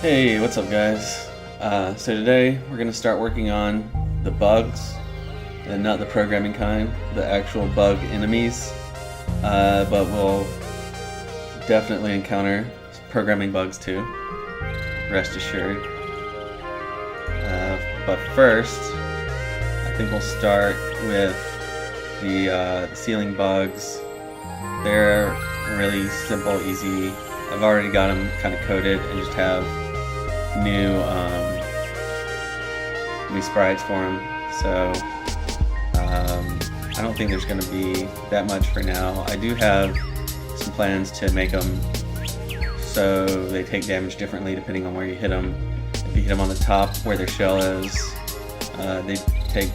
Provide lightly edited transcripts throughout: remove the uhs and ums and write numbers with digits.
Hey, what's up, guys? So today we're going to start working on the bugs, and not the programming kind, the actual bug enemies. But we'll definitely encounter programming bugs too, rest assured. But first, I think we'll start with the ceiling bugs. They're really simple, easy. I've already got them kind of coded and just have new sprites for them, so I don't think there's going to be that much for now. I do have some plans to make them so they take damage differently depending on where you hit them. If you hit them on the top where their shell is, they take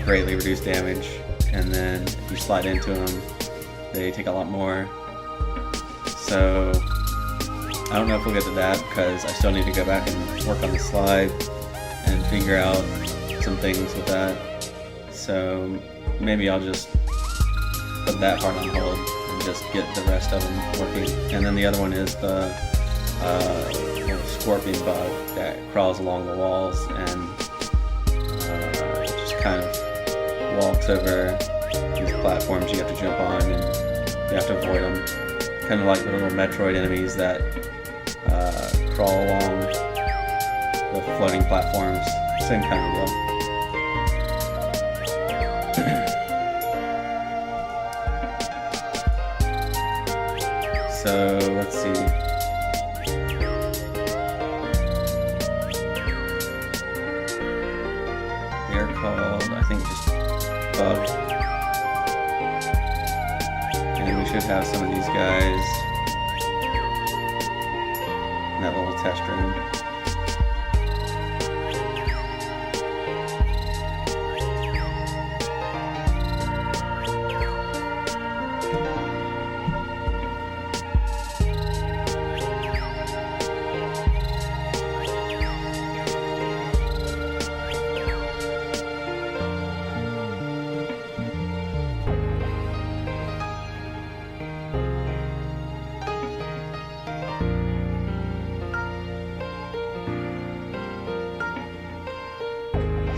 greatly reduced damage, and then if you slide into them, they take a lot more. So I don't know if we'll get to that because I still need to go back and work on the slide and figure out some things with that. So maybe I'll just put that part on hold and just get the rest of them working. And then the other one is the scorpion bug that crawls along the walls and just kind of walks over these platforms you have to jump on, and you have to avoid them. Kind of like the little Metroid enemies that crawl along the floating platforms. Same kind of deal. So let's see. They're called, I think, just bug. And we should have some of these guys in that little test room.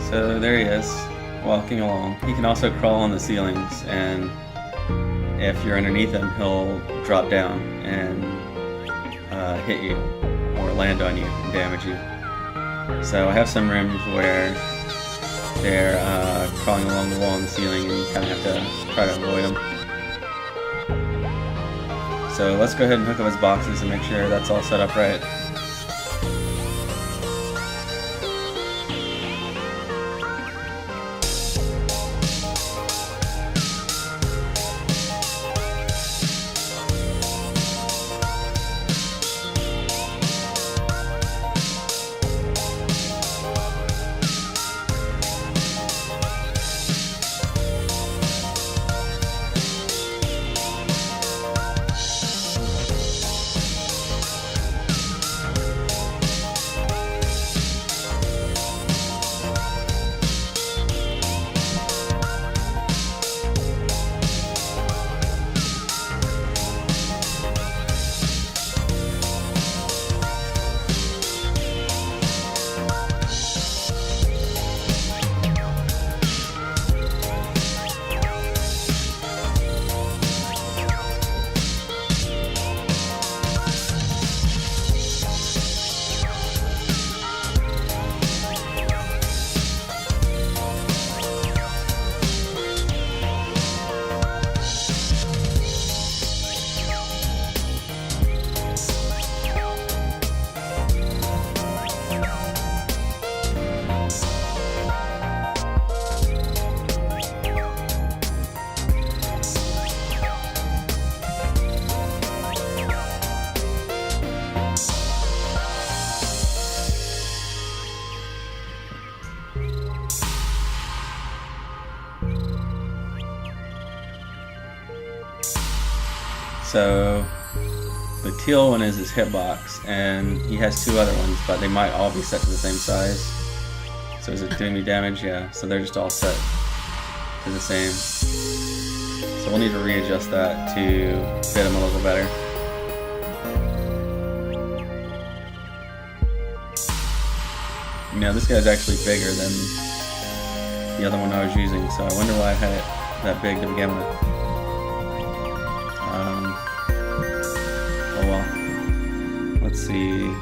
So there he is, walking along. He can also crawl on the ceilings, and if you're underneath him, he'll drop down and hit you or land on you and damage you. So I have some rooms where they're crawling along the wall and the ceiling, and you kind of have to try to avoid them. So let's go ahead and hook up his boxes and make sure that's all set up right. So the teal one is his hitbox, and he has two other ones, but they might all be set to the same size. So is it doing me damage? Yeah, so they're just all set to the same. So we'll need to readjust that to fit him a little better. You know, this guy's actually bigger than the other one I was using, so I wonder why I had it that big to begin with. Oh well. Let's see.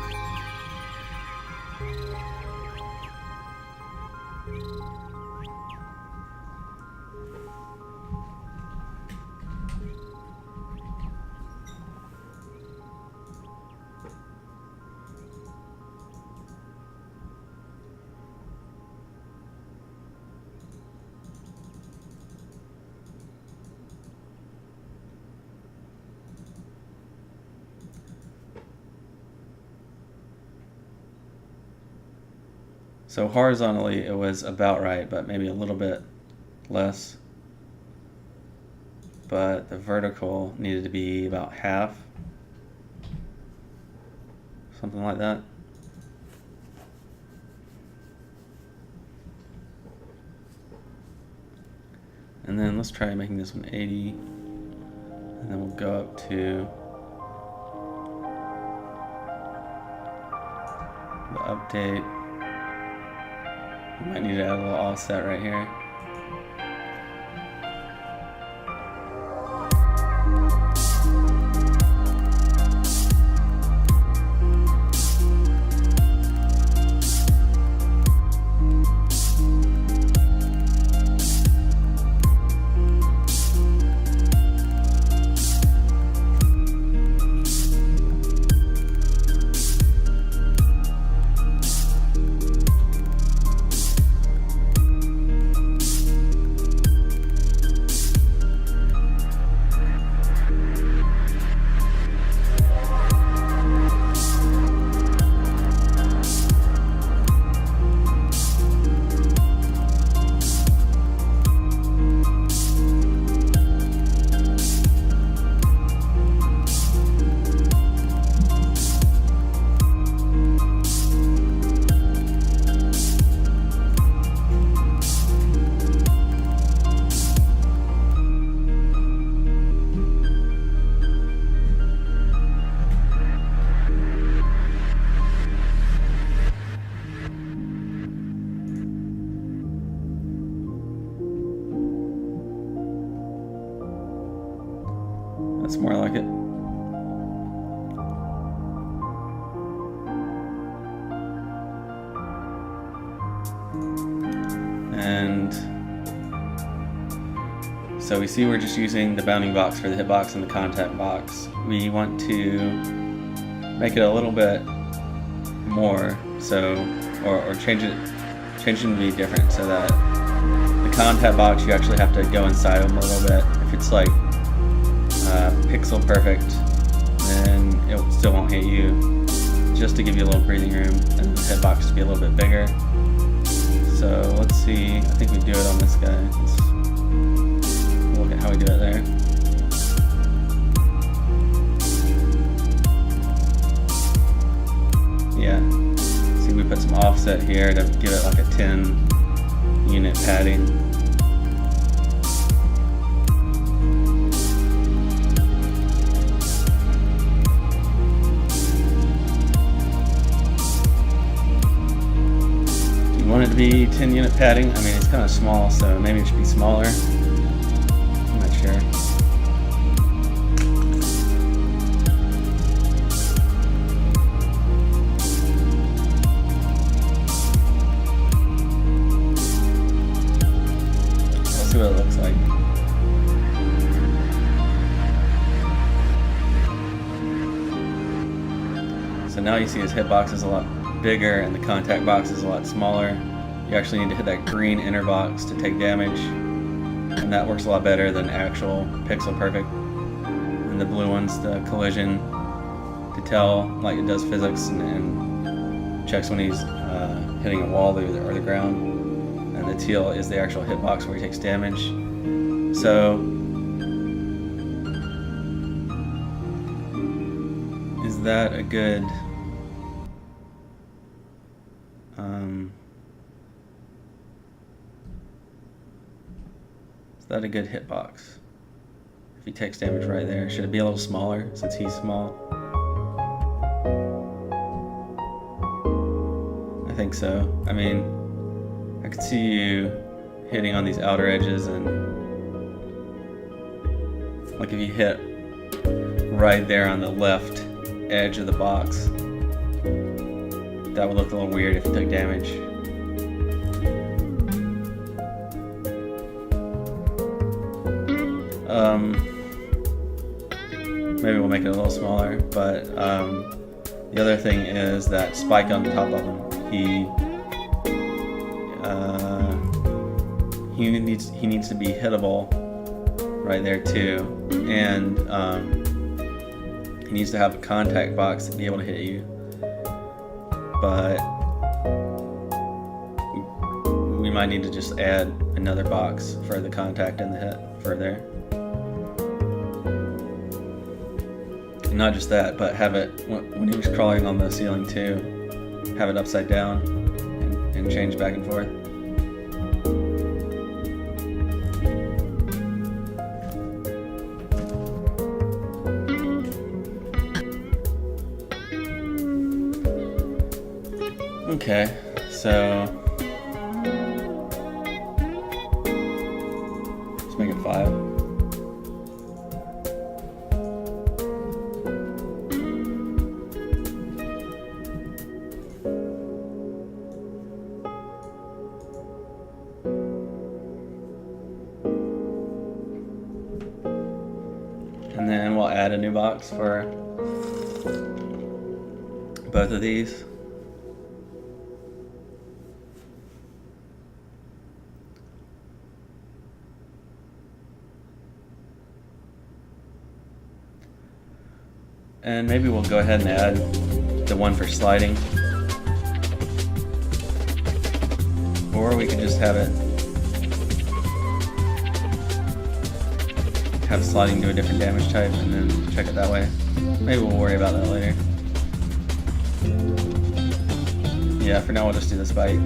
So horizontally it was about right, but maybe a little bit less. But the vertical needed to be about half. Something like that. And then let's try making this one 80. And then we'll go up to the update. We might need to add a little offset right here. That's more like it. And so we see we're just using the bounding box for the hitbox and the contact box. We want to make it a little bit more, so or change it to be different, so that the contact box you actually have to go inside them a little bit. If it's like pixel perfect, then it still won't hit you, just to give you a little breathing room, and the hitbox to be a little bit bigger. So let's see, I think we do it on this guy. Let's look at how we do it there. Yeah, see, we put some offset here to give it like a 10 unit padding. Want it to be 10 unit padding. I mean, it's kind of small, so maybe it should be smaller. I'm not sure. Let's see what it looks like. So now you see his hitbox is a lot bigger and the contact box is a lot smaller. You actually need to hit that green inner box to take damage, and that works a lot better than actual pixel perfect. And the blue one's the collision to tell like it does physics, and checks when he's hitting a wall or the ground. And the teal is the actual hitbox where he takes damage. So is that a good hitbox? If he takes damage right there, should it be a little smaller since he's small? I think so. I mean, I could see you hitting on these outer edges, and like if you hit right there on the left edge of the box, that would look a little weird if you took damage. Maybe we'll make it a little smaller, but the other thing is that spike on the top of him. He needs to be hittable right there too, and he needs to have a contact box to be able to hit you. But we might need to just add another box for the contact and the hit for there. And not just that, but have it, when he was crawling on the ceiling too, have it upside down and change back and forth. Okay, so let's make it 5. And then we'll add a new box for both of these. And maybe we'll go ahead and add the one for sliding. Or we could just have sliding do a different damage type and then check it that way. Maybe we'll worry about that later. Yeah, for now we'll just do the spike.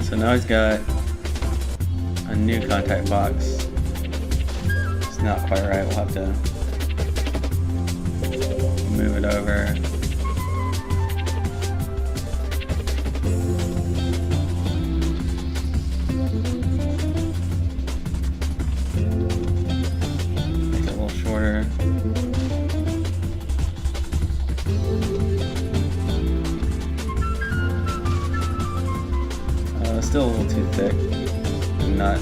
So now he's got a new contact box. It's not quite right, we'll have to move it over. Make it a little shorter. Still a little too thick and not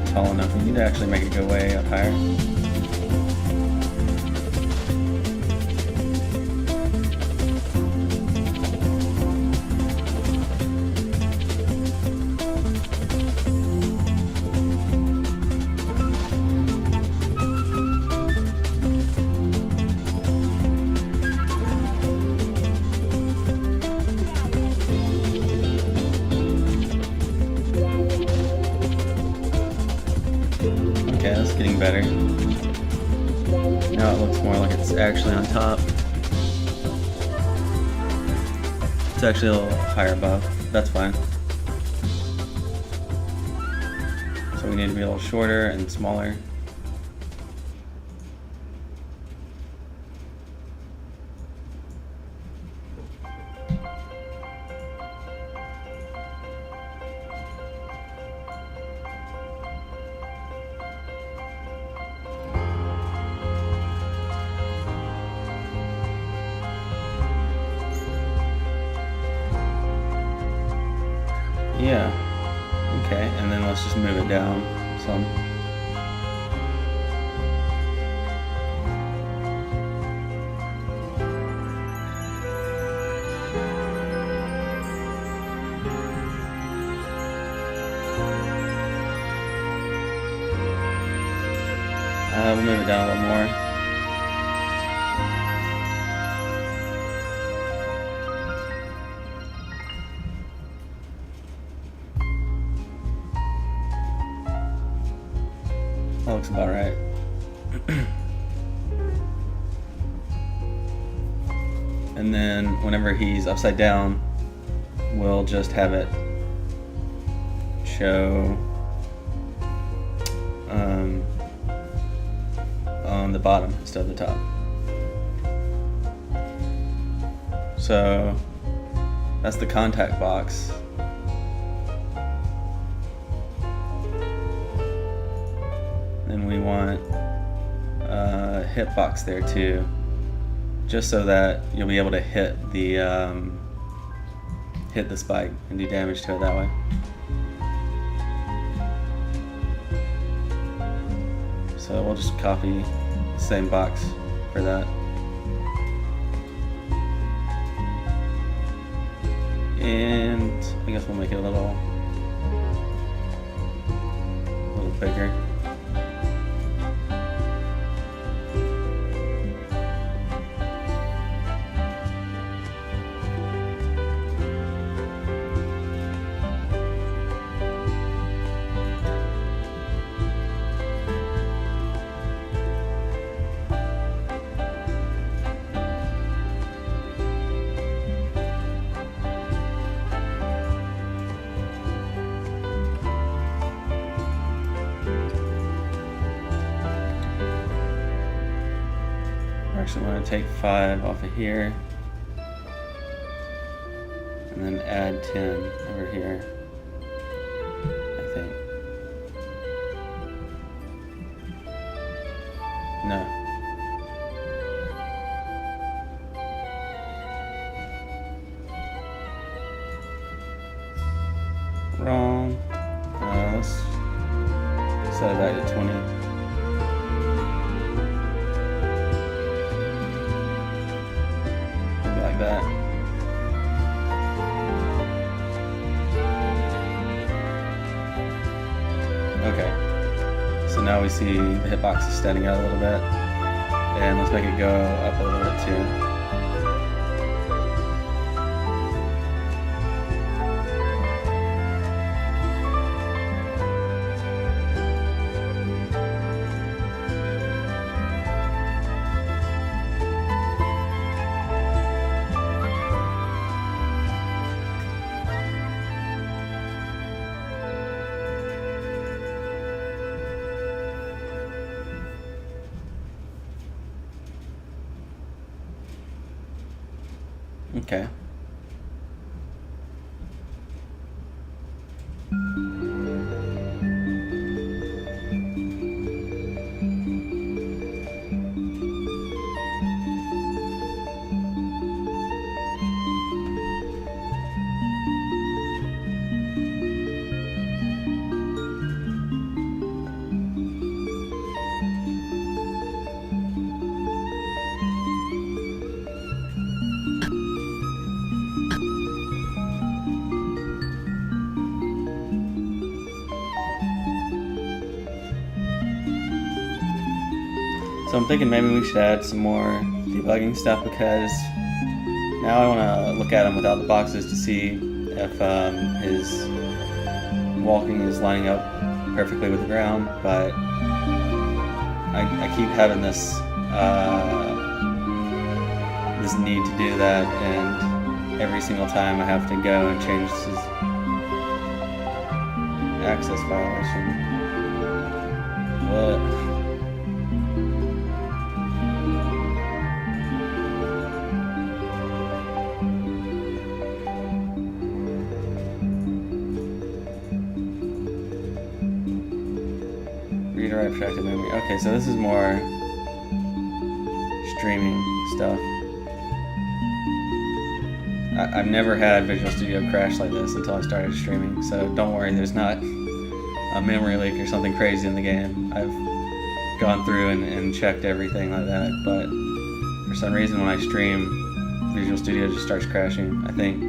tall enough. We need to actually make it go way up higher. Okay, that's getting better. Now it looks more like it's actually on top. It's actually a little higher above. That's fine. So we need to be a little shorter and smaller. Yeah. Okay, and then let's just move it down some. We'll move it down a little more. That looks about right. And then whenever he's upside down, we'll just have it show on the bottom instead of the top. So that's the contact box. Then we want a hitbox there too, just so that you'll be able to hit the spike and do damage to it that way. So we'll just copy the same box for that. And I guess we'll make it a little bigger. Actually, I'm going to take 5 off of here and then add 10 over here, I think. No. Wrong. Let's set it back to 20. That. Okay, so now we see the hitbox is standing out a little bit, and let's make it go up a little bit too. Okay. So I'm thinking maybe we should add some more debugging stuff, because now I want to look at him without the boxes to see if his walking is lining up perfectly with the ground, but I keep having this this need to do that, and every single time I have to go and change his access violation. What? Redirect abstracted memory. Okay, so this is more streaming stuff. I've never had Visual Studio crash like this until I started streaming, so don't worry, there's not a memory leak or something crazy in the game. I've gone through and checked everything like that, but for some reason when I stream, Visual Studio just starts crashing. I think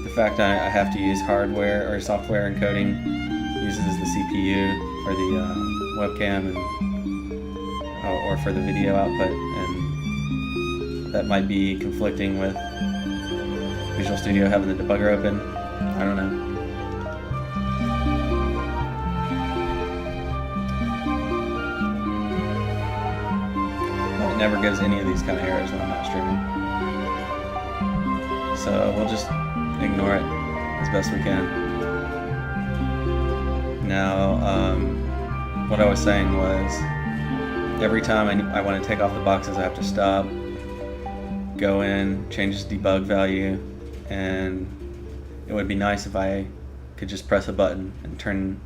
the fact that I have to use hardware or software encoding uses the CPU for the webcam and or for the video output, and that might be conflicting with Visual Studio having the debugger open. I don't know. But it never gives any of these kind of errors when I'm not streaming. So we'll just ignore it as best we can. Now, what I was saying was, every time I want to take off the boxes, I have to stop, go in, change the debug value, and it would be nice if I could just press a button and turn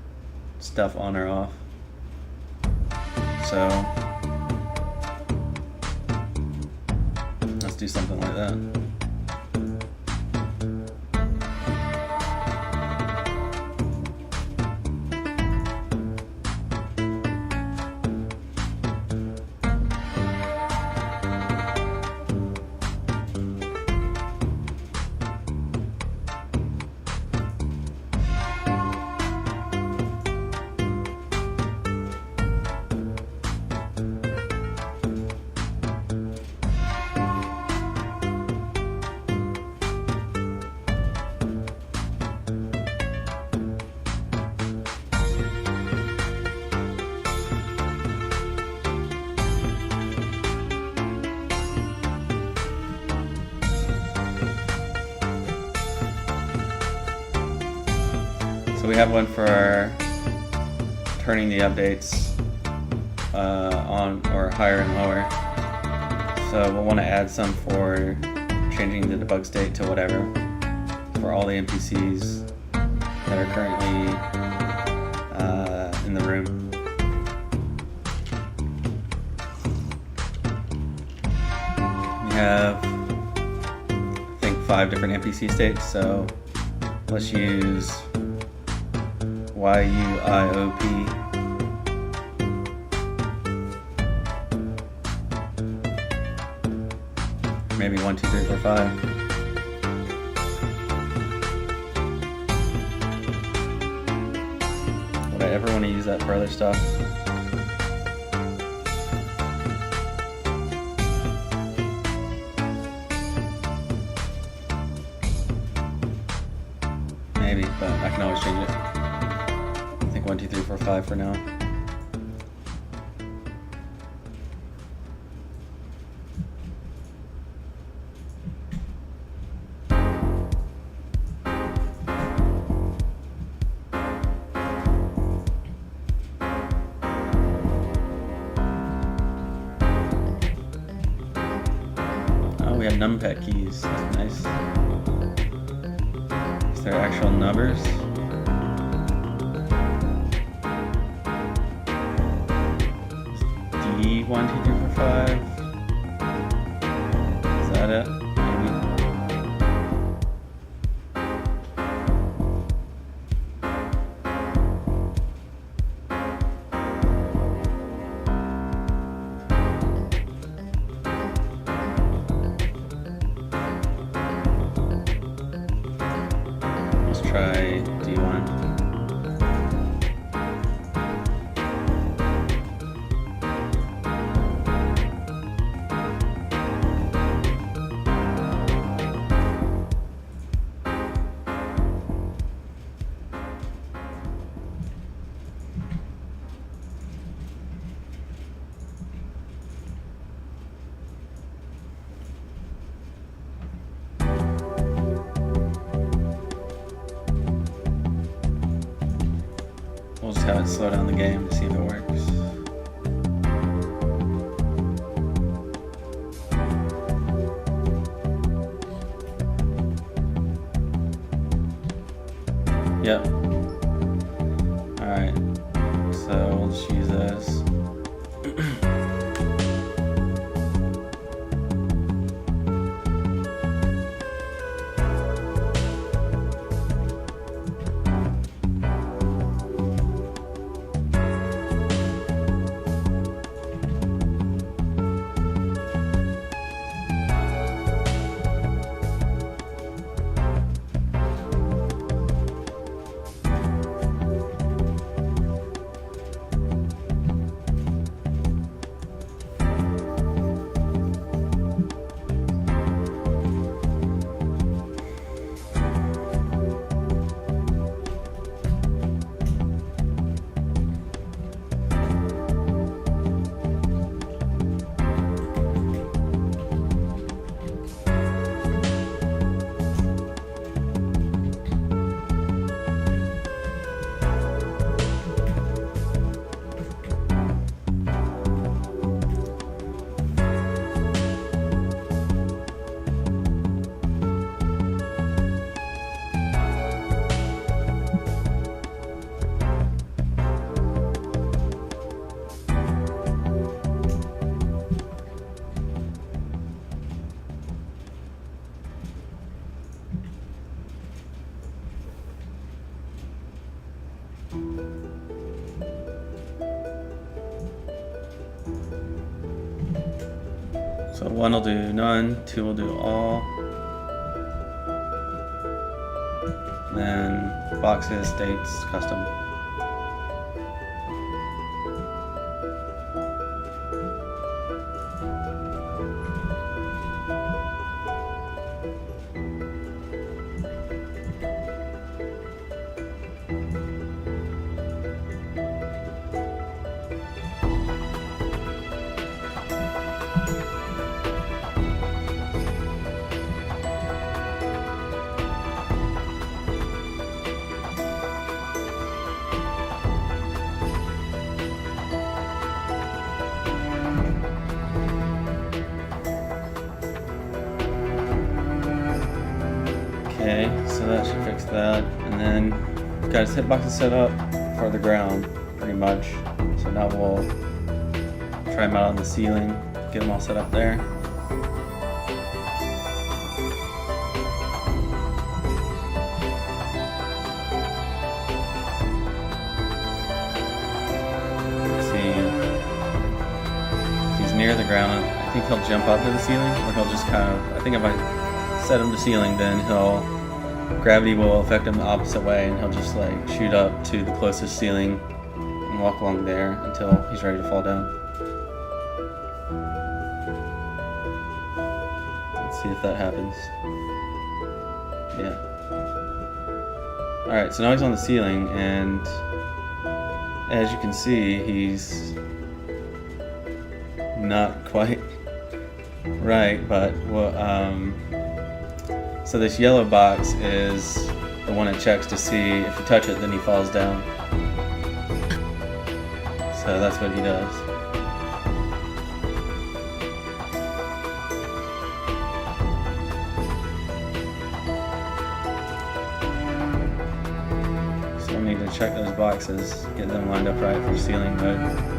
stuff on or off. So let's do something like that. So we have one for turning the updates on or higher and lower. So we'll want to add some for changing the debug state to whatever for all the NPCs that are currently in the room. We have, I think, 5 different NPC states, so let's use YUIOP. Maybe 1, 2, 3, 4, 5. Would I ever want to use that for other stuff? Maybe, but I can always change it. 1, 2, 3, 4, 5 for now. Oh, we have numpad keys. That's nice. Is there actual numbers? D 1, 2, 3, 4, 5. Is that it? Maybe. Let's try D1. We'll just have it slow down the game to see if it works. Yep. Alright. So we'll just use this. So 1 will do none, 2 will do all. And then boxes, states, custom. Okay, so that should fix that. And then got his hitboxes set up for the ground, pretty much. So now we'll try him out on the ceiling, get them all set up there. Let's see. If he's near the ground, I think he'll jump up to the ceiling, or he'll just kind of, I think if I set him to ceiling, then gravity will affect him the opposite way, and he'll just like shoot up to the closest ceiling and walk along there until he's ready to fall down. Let's see if that happens. Yeah. Alright, so now he's on the ceiling, and as you can see, he's not quite right, but so this yellow box is the one it checks to see if you touch it, then he falls down. So that's what he does. So we need to check those boxes, get them lined up right for ceiling mode.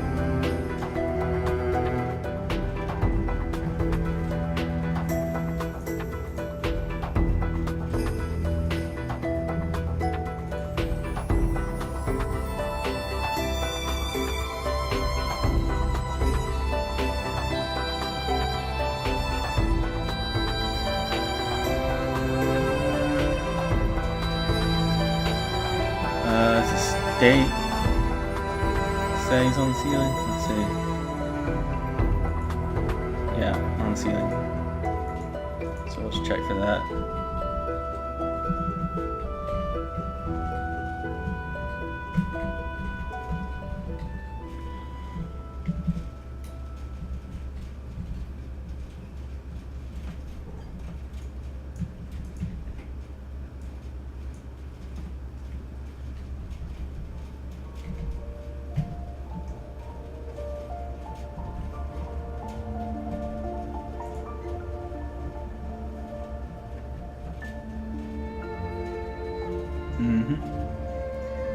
State. Say he's on the ceiling. Let's see. Yeah, on the ceiling. So we'll just check for that.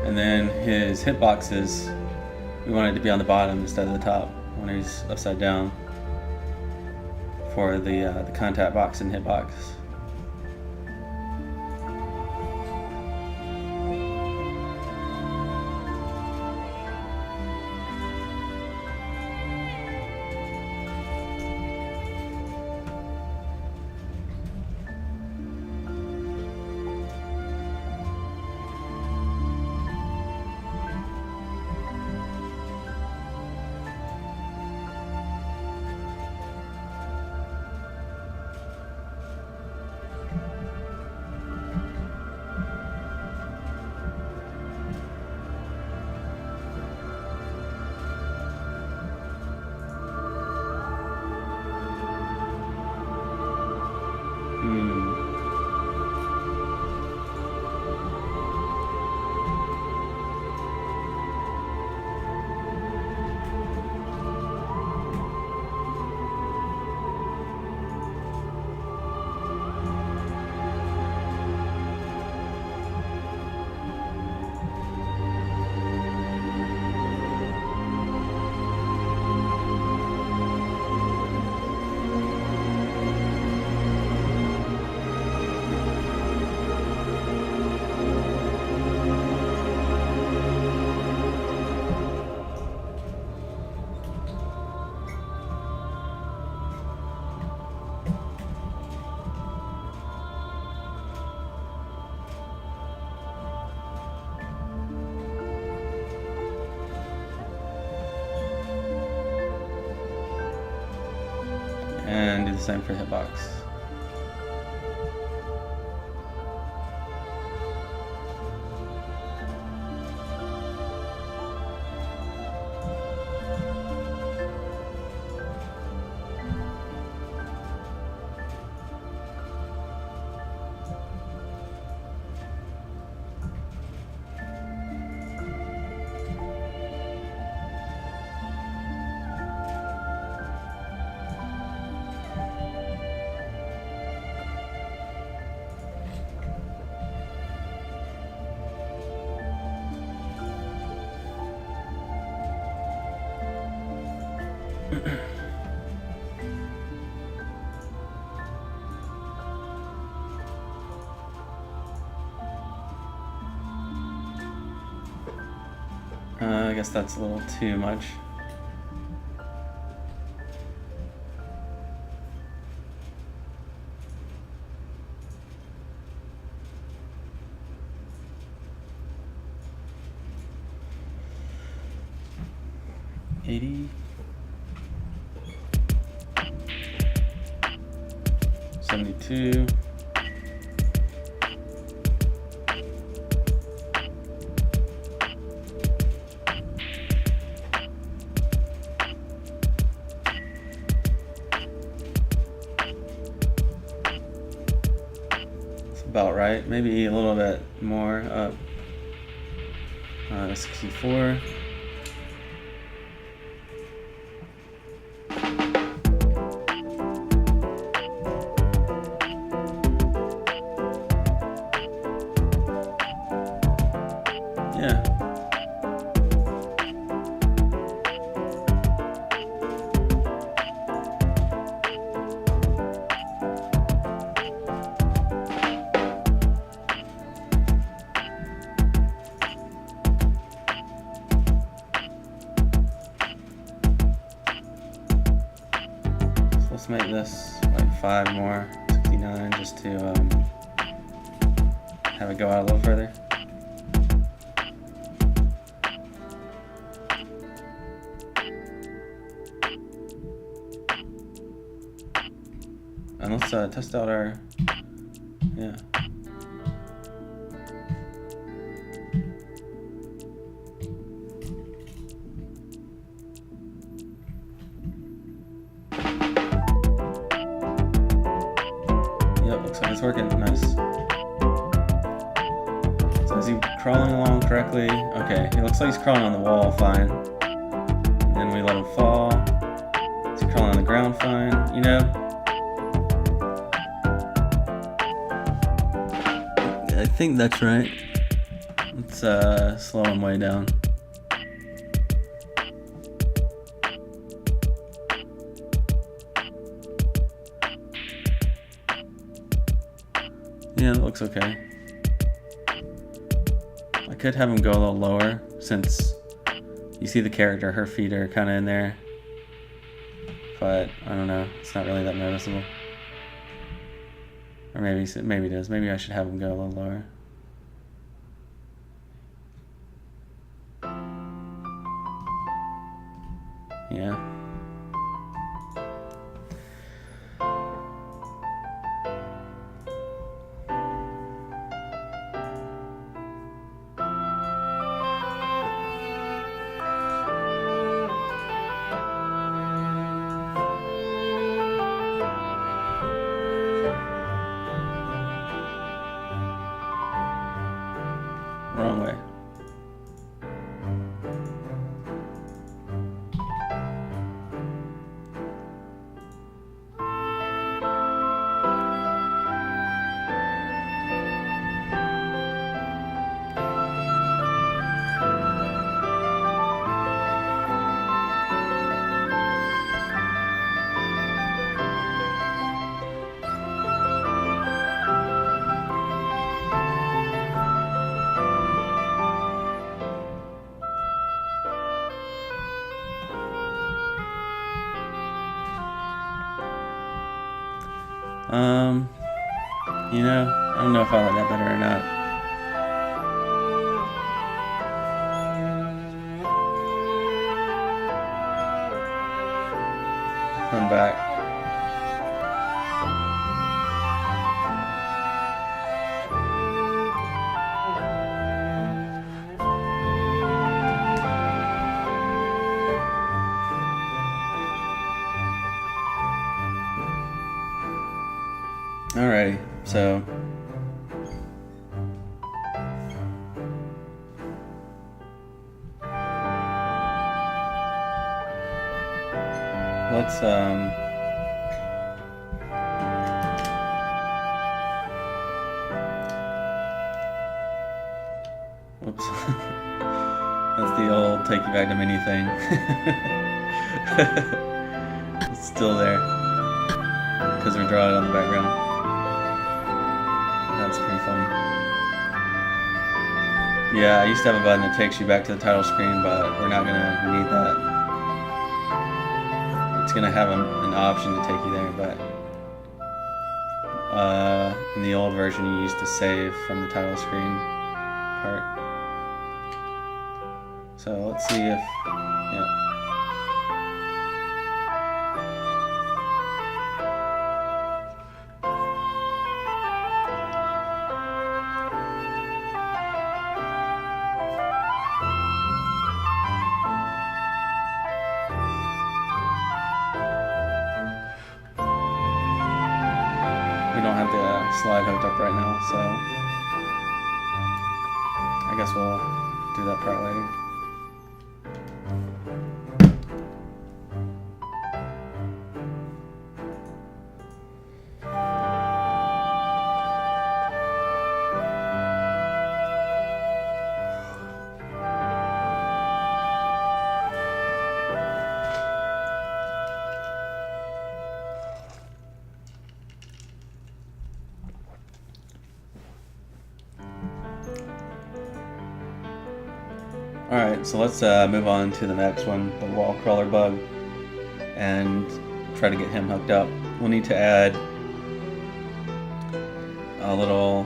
And then his hitboxes, we want it to be on the bottom instead of the top when he's upside down for the contact box and hitbox. And do the same for hitbox. I guess that's a little too much. $80. 72. It's about right. Maybe a little bit more up. 64. Yeah. So let's make this like 5 more, 69, just to have it go out a little further. And let's test out our, yeah. Yep, looks like it's working, nice. So is he crawling along correctly? Okay, he looks like he's crawling on the wall fine. And then we let him fall. Is he crawling on the ground fine, you know? I think that's right. Let's slow him way down. Yeah, that looks okay. I could have him go a little lower since you see the character, her feet are kind of in there. But I don't know, it's not really that noticeable. Or maybe it is. Maybe I should have him go a little lower. Yeah. Wrong way. You know, I don't know if I like that better or not. Run back. So let's whoops. That's the old take you back to menu thing. It's still there because we're drawing it on the background. That's pretty funny. Yeah, I used to have a button that takes you back to the title screen, but we're not gonna need that. It's gonna have an option to take you there, but in the old version you used to save from the title screen part. So let's see if, yeah. We don't have the slide hooked up right now, so I guess we'll do that part later. Alright, so let's move on to the next one, the wall crawler bug, and try to get him hooked up. We'll need to add a little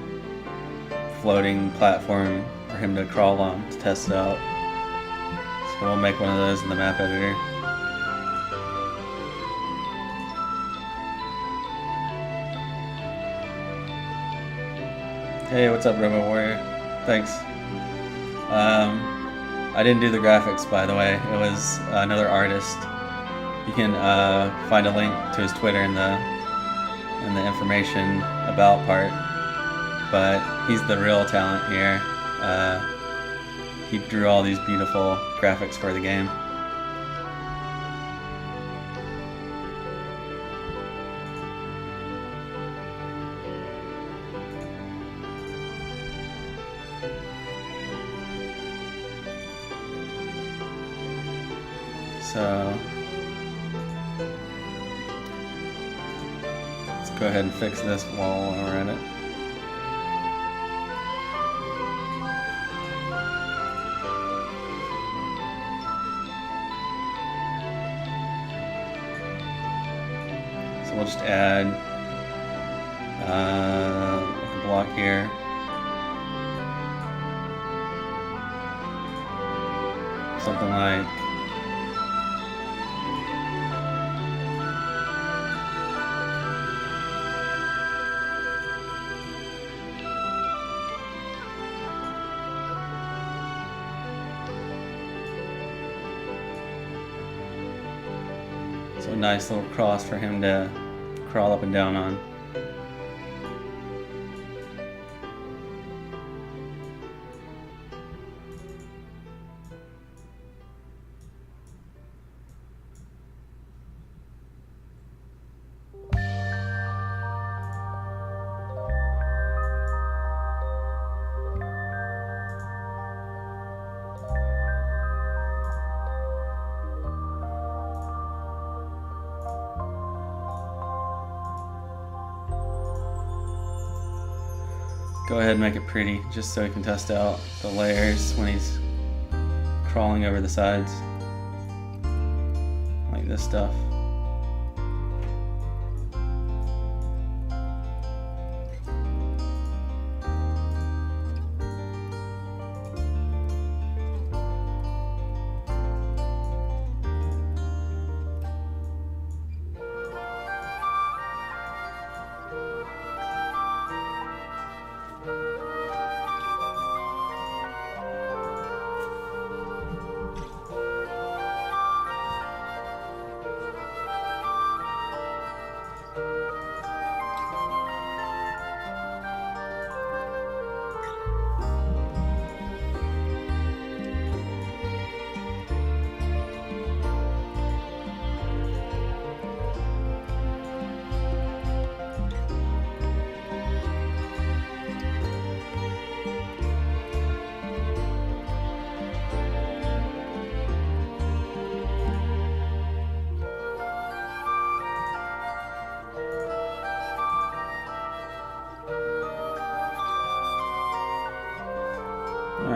floating platform for him to crawl on to test it out. So we'll make one of those in the map editor. Hey, what's up, Robo Warrior? Thanks. I didn't do the graphics, by the way. It was another artist. You can find a link to his Twitter in the information about part. But he's the real talent here. He drew all these beautiful graphics for the game. So let's go ahead and fix this wall while we're at it. So we'll just add like a block here. Something like so a nice little cross for him to crawl up and down on. Go ahead and make it pretty, just so he can test out the layers when he's crawling over the sides, like this stuff.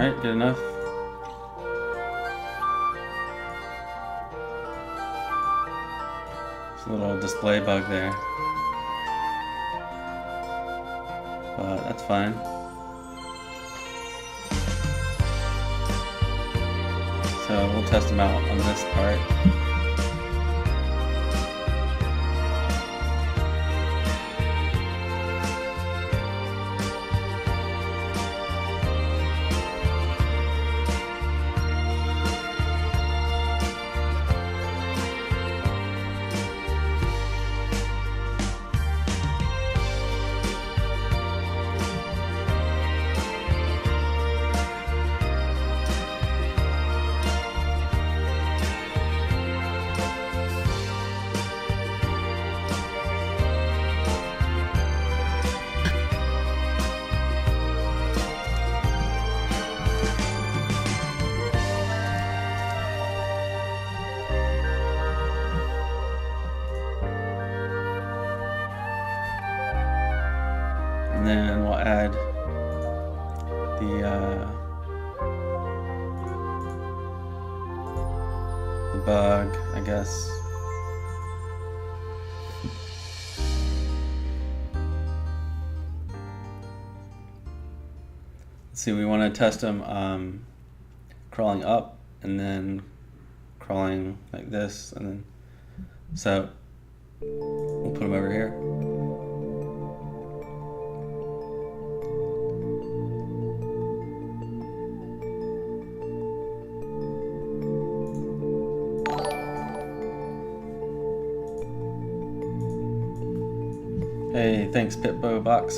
Alright, good enough. There's a little display bug there. But that's fine. So we'll test them out on this part. And then we'll add the bug, I guess. Let's see, we want to test them crawling up and then crawling like this, and then so we'll put them over here. Hey, thanks Pitbo Box.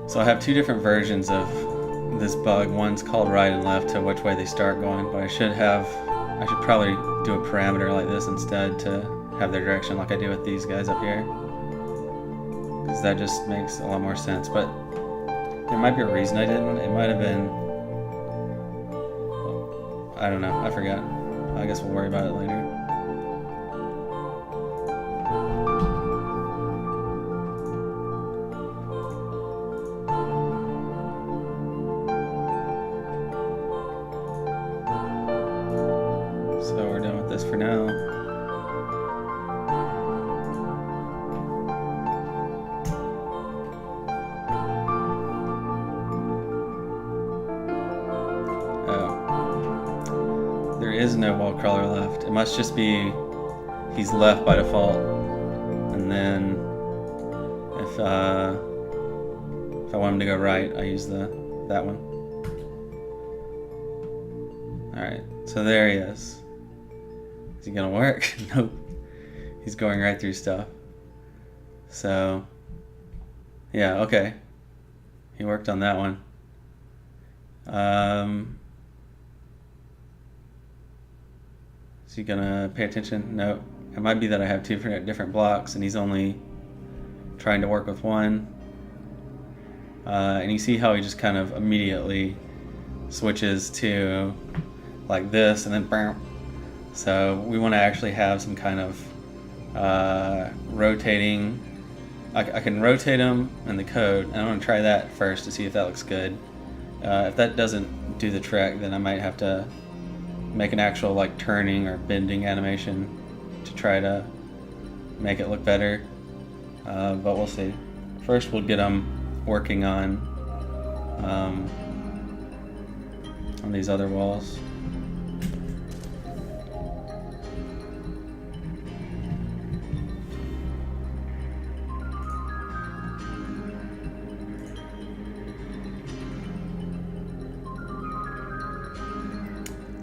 So I have two different versions of this bug. One's called right and left to which way they start going, but I should probably do a parameter like this instead to have their direction like I do with these guys up here, because that just makes a lot more sense. But there might be a reason I didn't. It might have been, I don't know, I forgot. I guess we'll worry about it later. So we're done with this for now. There is no wall crawler left. It must just be he's left by default. And then if I want him to go right, I use that one. Alright, so there he is. Is he gonna work? Nope. He's going right through stuff. So yeah, okay. He worked on that one. Is he gonna pay attention? No. It might be that I have two different blocks and he's only trying to work with one. And you see how he just kind of immediately switches to like this and then bam. So we want to actually have some kind of rotating. I can rotate them in the code, and I'm going to try that first to see if that looks good. If that doesn't do the trick, then I might have to make an actual like turning or bending animation to try to make it look better. But we'll see. First we'll get them working on these other walls.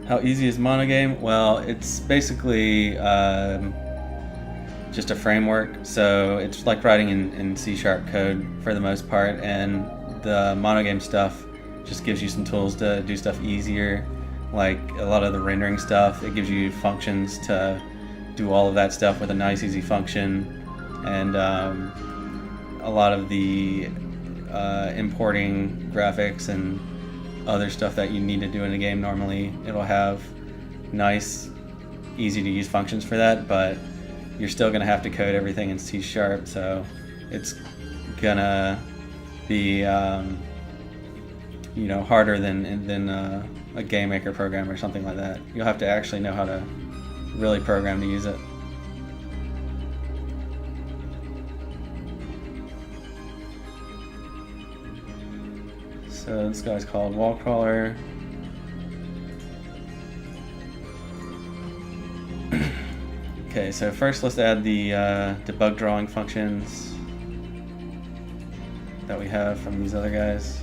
How easy is Monogame? Well, it's basically just a framework, so it's like writing in C# code for the most part, and the Monogame stuff just gives you some tools to do stuff easier, like a lot of the rendering stuff. It gives you functions to do all of that stuff with a nice easy function, and a lot of the importing graphics and other stuff that you need to do in a game normally. It'll have nice, easy to use functions for that, but you're still going to have to code everything in C#, so it's gonna be harder than a game maker program or something like that. You'll have to actually know how to really program to use it. So this guy's called Wall Crawler. Okay, so first let's add the debug drawing functions that we have from these other guys.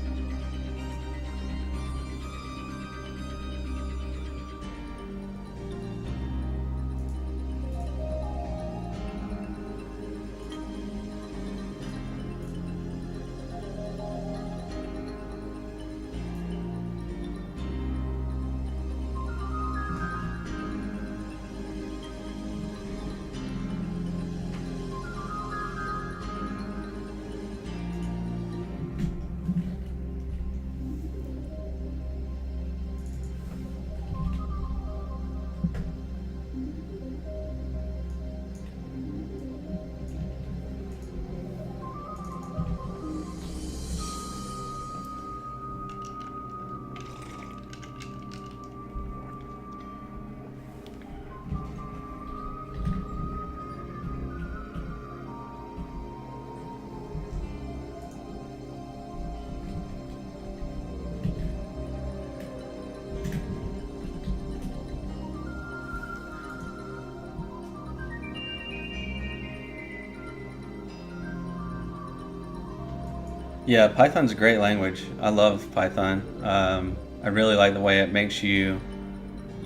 Yeah, Python's a great language. I love Python. I really like the way it makes you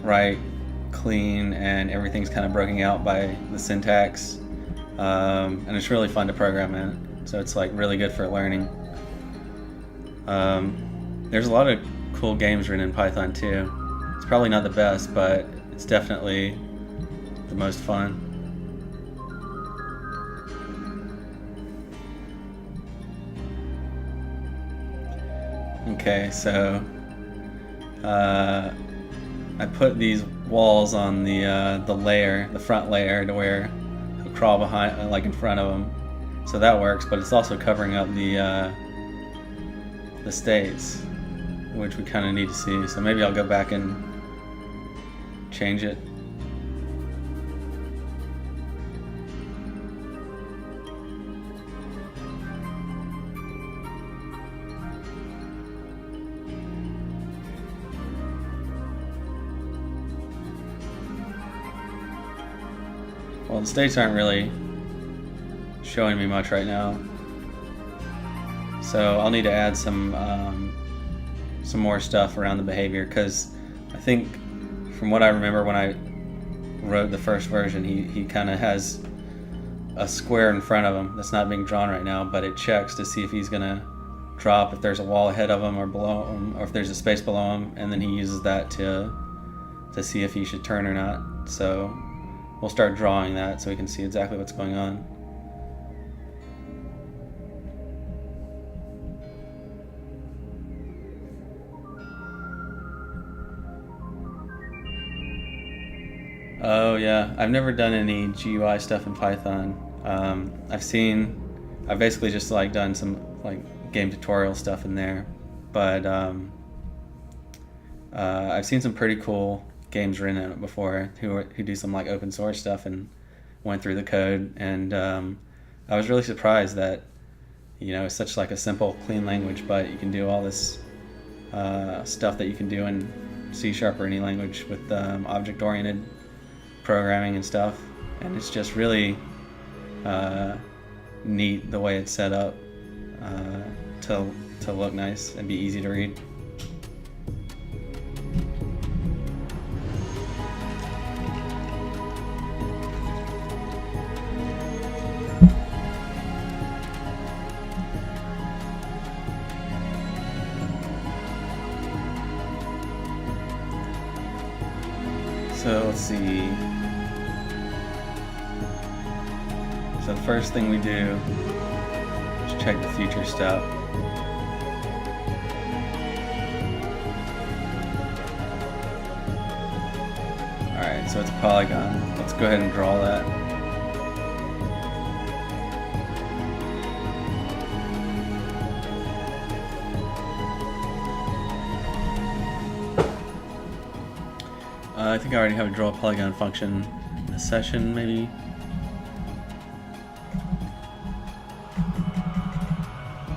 write clean and everything's kind of broken out by the syntax. And it's really fun to program in. So it's like really good for learning. There's a lot of cool games written in Python too. It's probably not the best, but it's definitely the most fun. Okay, so I put these walls on the layer, the front layer, to where he'll crawl behind, like in front of them. So that works, but it's also covering up the states, which we kind of need to see. So maybe I'll go back and change it. Well, the states aren't really showing me much right now, so I'll need to add some more stuff around the behavior, because I think from what I remember when I wrote the first version, he kind of has a square in front of him that's not being drawn right now, but it checks to see if he's gonna drop, if there's a wall ahead of him or below him, or if there's a space below him, and then he uses that to see if he should turn or not. So we'll start drawing that so we can see exactly what's going on. Oh yeah, I've never done any GUI stuff in Python. I've basically just like done some like game tutorial stuff in there, but I've seen some pretty cool games written in it before who do some like open source stuff and went through the code, and I was really surprised that it's such like a simple, clean language, but you can do all this stuff that you can do in C# or any language with object-oriented programming and stuff, and it's just really neat the way it's set up to look nice and be easy to read. So let's see. So the first thing we do is check the future stuff. so it's a polygon. Let's go ahead and draw that. I think I already have a draw polygon function in the session, maybe.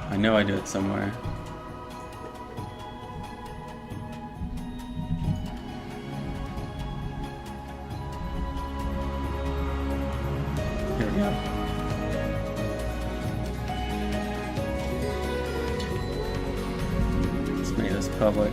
I know I do it somewhere. Here we go. Let's make this public.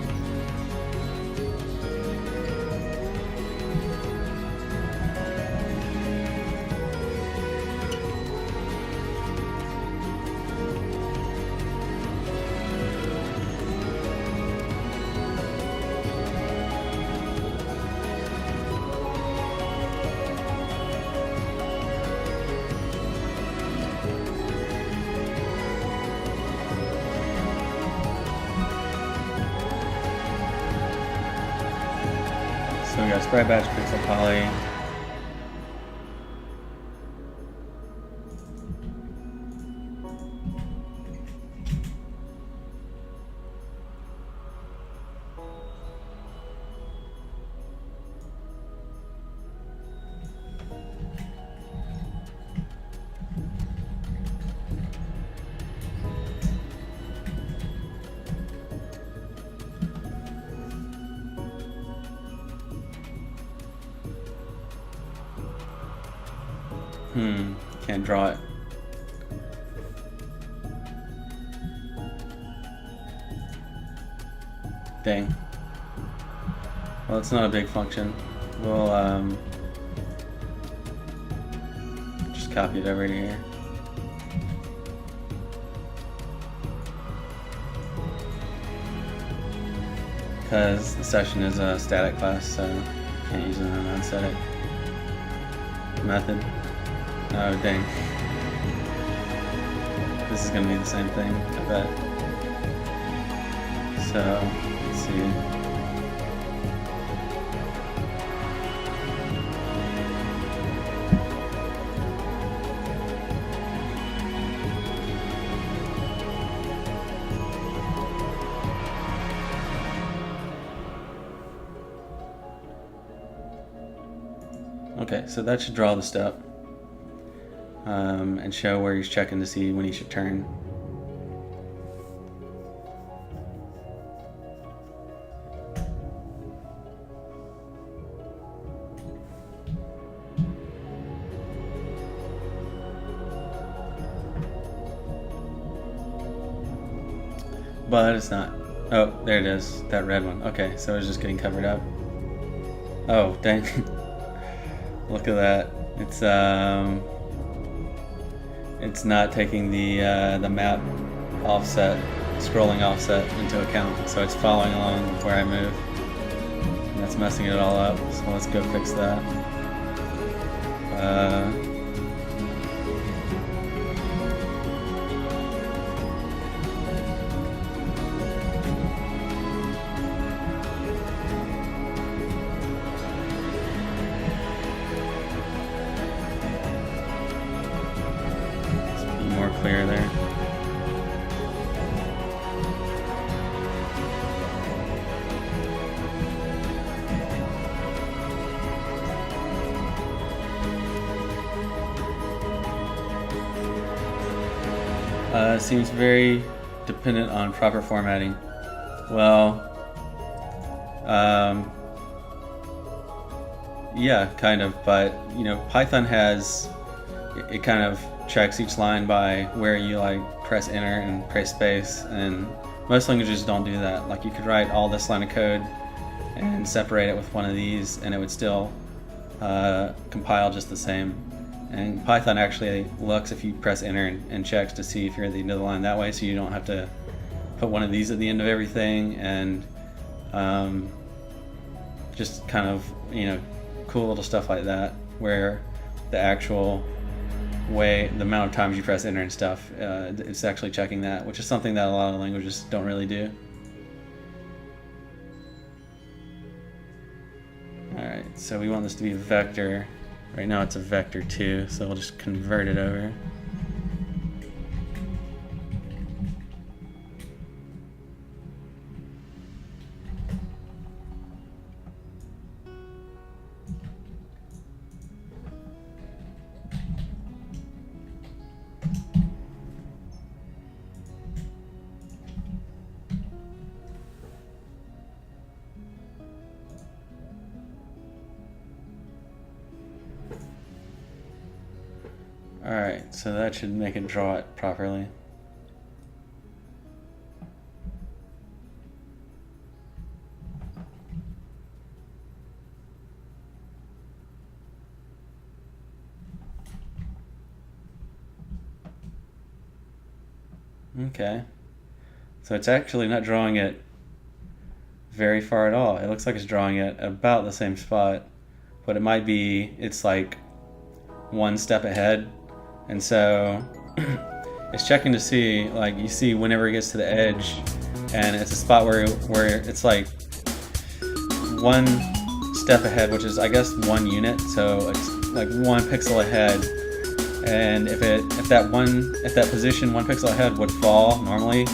So we got sprite batch pixel poly. Can't draw it. Dang. Well, it's not a big function. We'll just copy it over here. Because the session is a static class, so can't use it in a non-static method. Oh dang. This is gonna be the same thing, I bet. So, let's see. Okay, so that should draw the step. And show where he's checking to see when he should turn. But it's not. Oh, there it is. That red one. Okay, so it's just getting covered up. Oh, dang. Look at that. It's not taking the map offset, scrolling offset into account, so it's following along where I move, and that's messing it all up. So let's go fix that. Clear there. Seems very dependent on proper formatting. Well, yeah, kind of, but you know, Python has it kind of checks each line by where you like press enter and press space, and most languages don't do that. Like you could write all this line of code and separate it with one of these and it would still compile just the same. And Python actually looks if you press enter and checks to see if you're at the end of the line that way, so you don't have to put one of these at the end of everything, and just kind of, you know, cool little stuff like that, where the actual way, the amount of times you press enter and stuff, it's actually checking that, which is something that a lot of languages don't really do. Alright. So we want this to be a vector. Right now it's a vector 2, so we'll just convert it over. Alright, so that should make it draw it properly. Okay, so it's actually not drawing it very far at all. It looks like it's drawing it about the same spot, but it might be, it's like one step ahead. And so it's checking to see, like, you see whenever it gets to the edge, and it's a spot where it's like one step ahead, which is, I guess, 1 unit. So it's like 1 pixel ahead. And if that position 1 pixel ahead would fall normally,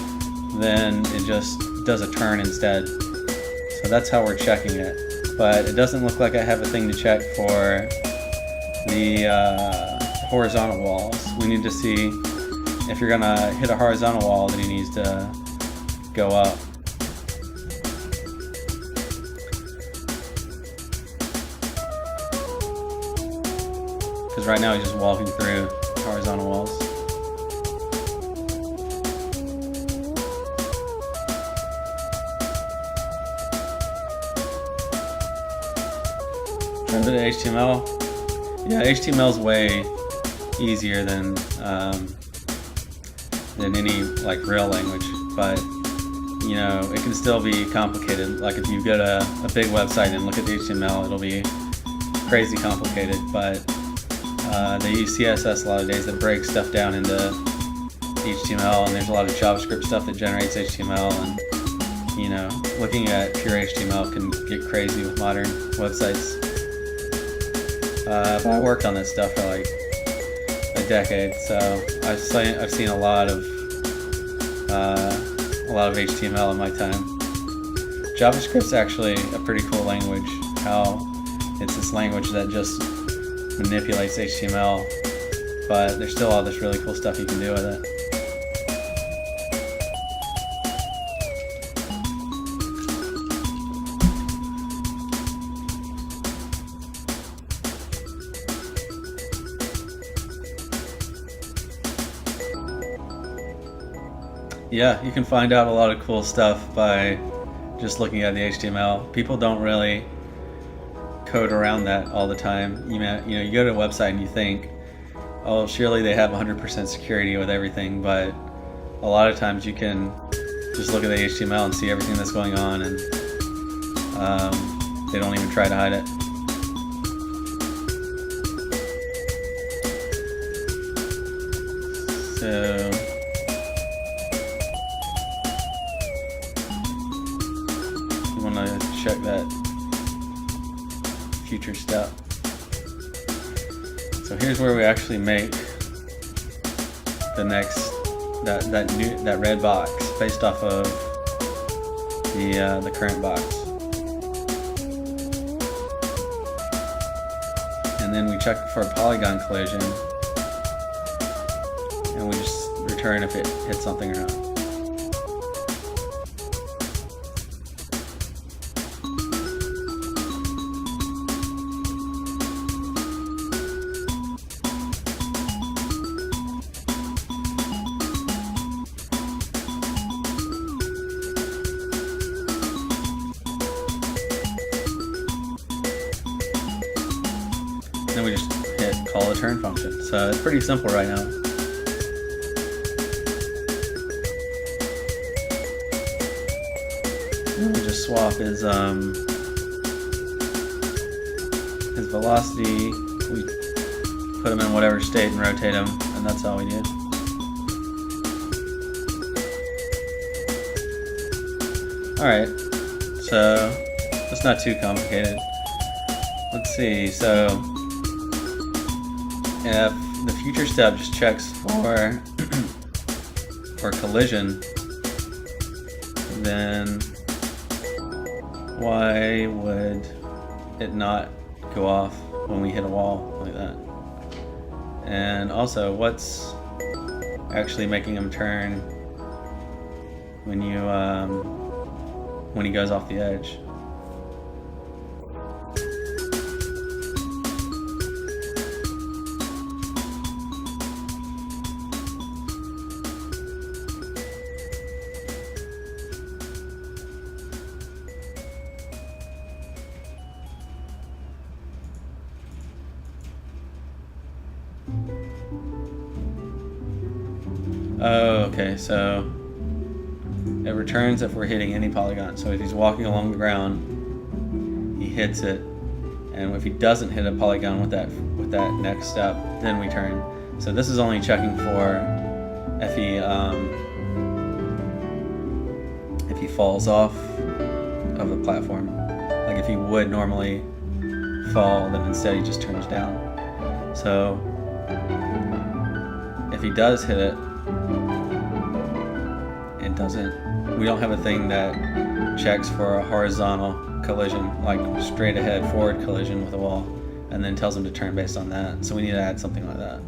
then it just does a turn instead. So that's how we're checking it. But it doesn't look like I have a thing to check for the horizontal walls. We need to see if you're gonna hit a horizontal wall, then it needs to go up. Because right now he's just walking through horizontal walls. In terms of the HTML, yeah, HTML is way easier than any like real language, but you know, it can still be complicated. Like if you go to a big website and look at the HTML, it'll be crazy complicated, but they use CSS a lot of days that breaks stuff down into HTML, and there's a lot of JavaScript stuff that generates HTML, and you know, looking at pure HTML can get crazy with modern websites. But I worked on this stuff for like a decade, so I've seen a lot of HTML in my time. JavaScript's actually a pretty cool language. How it's this language that just manipulates HTML, but there's still all this really cool stuff you can do with it. Yeah, you can find out a lot of cool stuff by just looking at the HTML. People don't really code around that all the time. You know, you go to a website and you think, oh, surely they have 100% security with everything, but a lot of times you can just look at the HTML and see everything that's going on, and they don't even try to hide it. So you want to check that future step. So here's where we actually make the next that red box based off of the current box, and then we check for a polygon collision, and we just return if it hits something or not. Then we just hit call the turn function. So it's pretty simple right now. And we'll just swap his velocity. We put him in whatever state and rotate him, and that's all we did. Alright, so it's not too complicated. let's see. So if the future step just checks for collision, then why would it not go off when we hit a wall like that? And also, what's actually making him turn when he goes off the edge? Oh, okay, so it returns if we're hitting any polygon. So if he's walking along the ground, he hits it, and if he doesn't hit a polygon with that next step, then we turn. So this is only checking for if he falls off of the platform. Like if he would normally fall, then instead he just turns down. So if he does hit it, we don't have a thing that checks for a horizontal collision, like straight ahead forward collision with a wall, and then tells him to turn based on that. So we need to add something like that.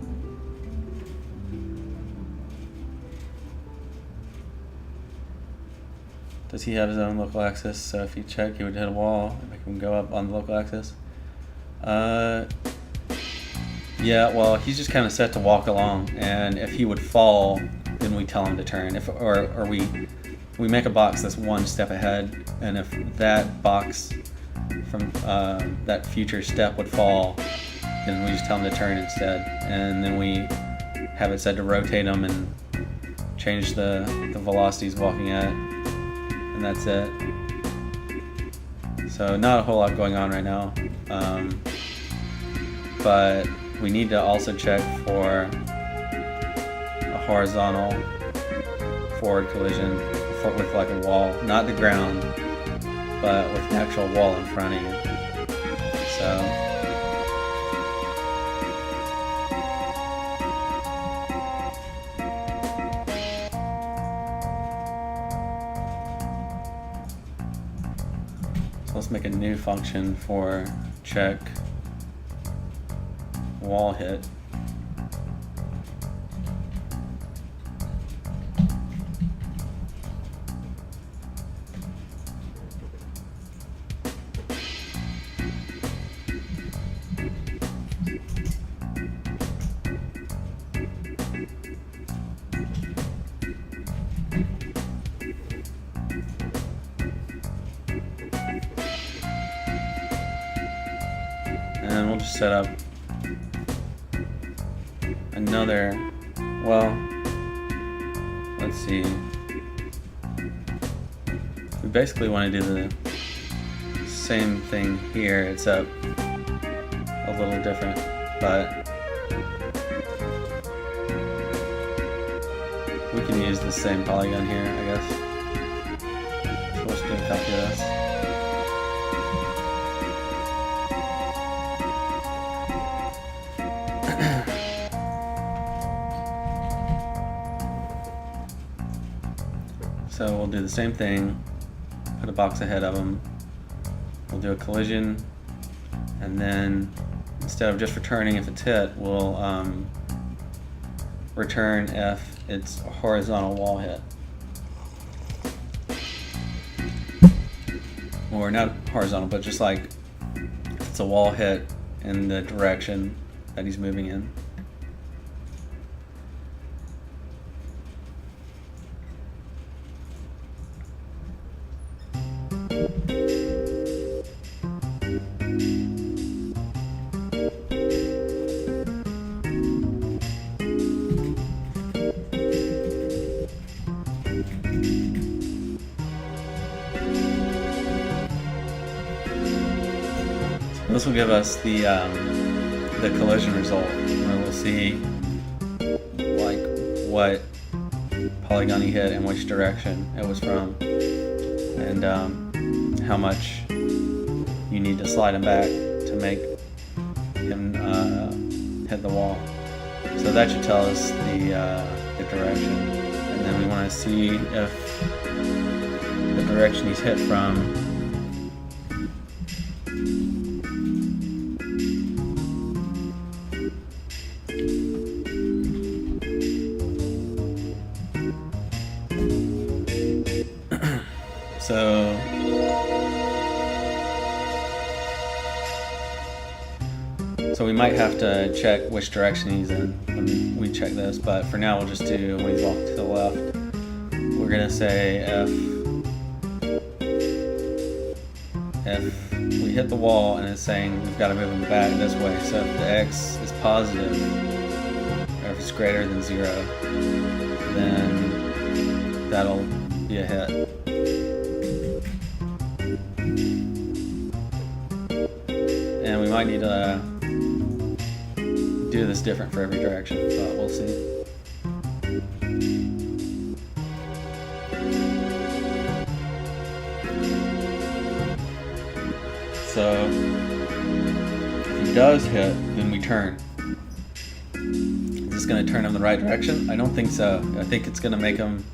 Does he have his own local axis? So if you check, he would hit a wall, make him go up on the local axis. Yeah, well, he's just kind of set to walk along, and if he would fall, then we tell him to turn. Or we make a box that's one step ahead, and if that box from that future step would fall, then we just tell him to turn instead. And then we have it set to rotate him and change the velocity he's walking at, and that's it. So not a whole lot going on right now, but we need to also check for a horizontal forward collision with like a wall, not the ground, but with an actual wall in front of you. So let's make a new function for check wall hit. And we'll just set up another, well, let's see. We basically want to do the same thing here, except a little different, but we can use the same polygon here, I guess. So let's do a copy of this. So we'll do the same thing, put a box ahead of them, we'll do a collision, and then instead of just returning if it's hit, we'll return if it's a horizontal wall hit. Or not horizontal, but just like if it's a wall hit in the direction that he's moving in. This will give us the collision result, where we'll see like what polygon he hit and which direction it was from, and how much you need to slide him back to to make him hit the wall. So that should tell us the direction. And then we want to see if the direction he's hit from So we might have to check which direction he's in when we check this, but for now we'll just do when he's walking to the left. We're gonna say if we hit the wall and it's saying we've got to move him back this way, so if the x is positive, or if it's greater than 0, then that'll be a hit. And we might need to do this different for every direction, but we'll see. So if he does hit, then we turn. Is this going to turn him the right direction? I don't think so. I think it's going to make him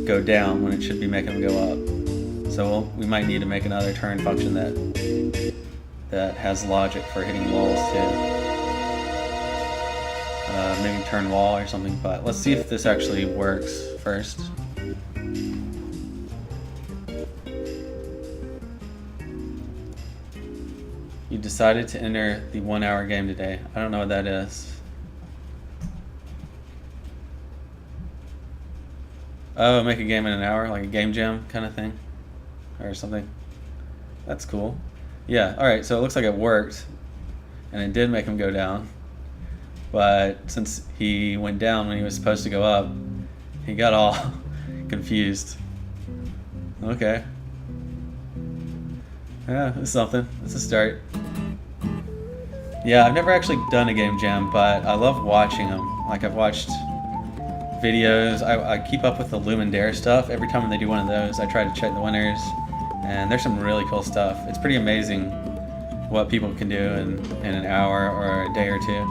go down when it should be making him go up. So we might need to make another turn function that has logic for hitting walls too. Maybe turn wall or something, but let's see if this actually works first. You decided to enter the 1-hour game today. I don't know what that is. Oh, make a game in an hour, like a game jam kind of thing, or something. That's cool. Yeah, alright, so it looks like it worked, and it did make him go down. But since he went down when he was supposed to go up, he got all confused. Okay. Yeah, it's something. It's a start. Yeah, I've never actually done a game jam, but I love watching them. Like, I've watched videos. I keep up with the Lumen Dare stuff. Every time they do one of those, I try to check the winners. And there's some really cool stuff. It's pretty amazing what people can do in an hour or a day or two.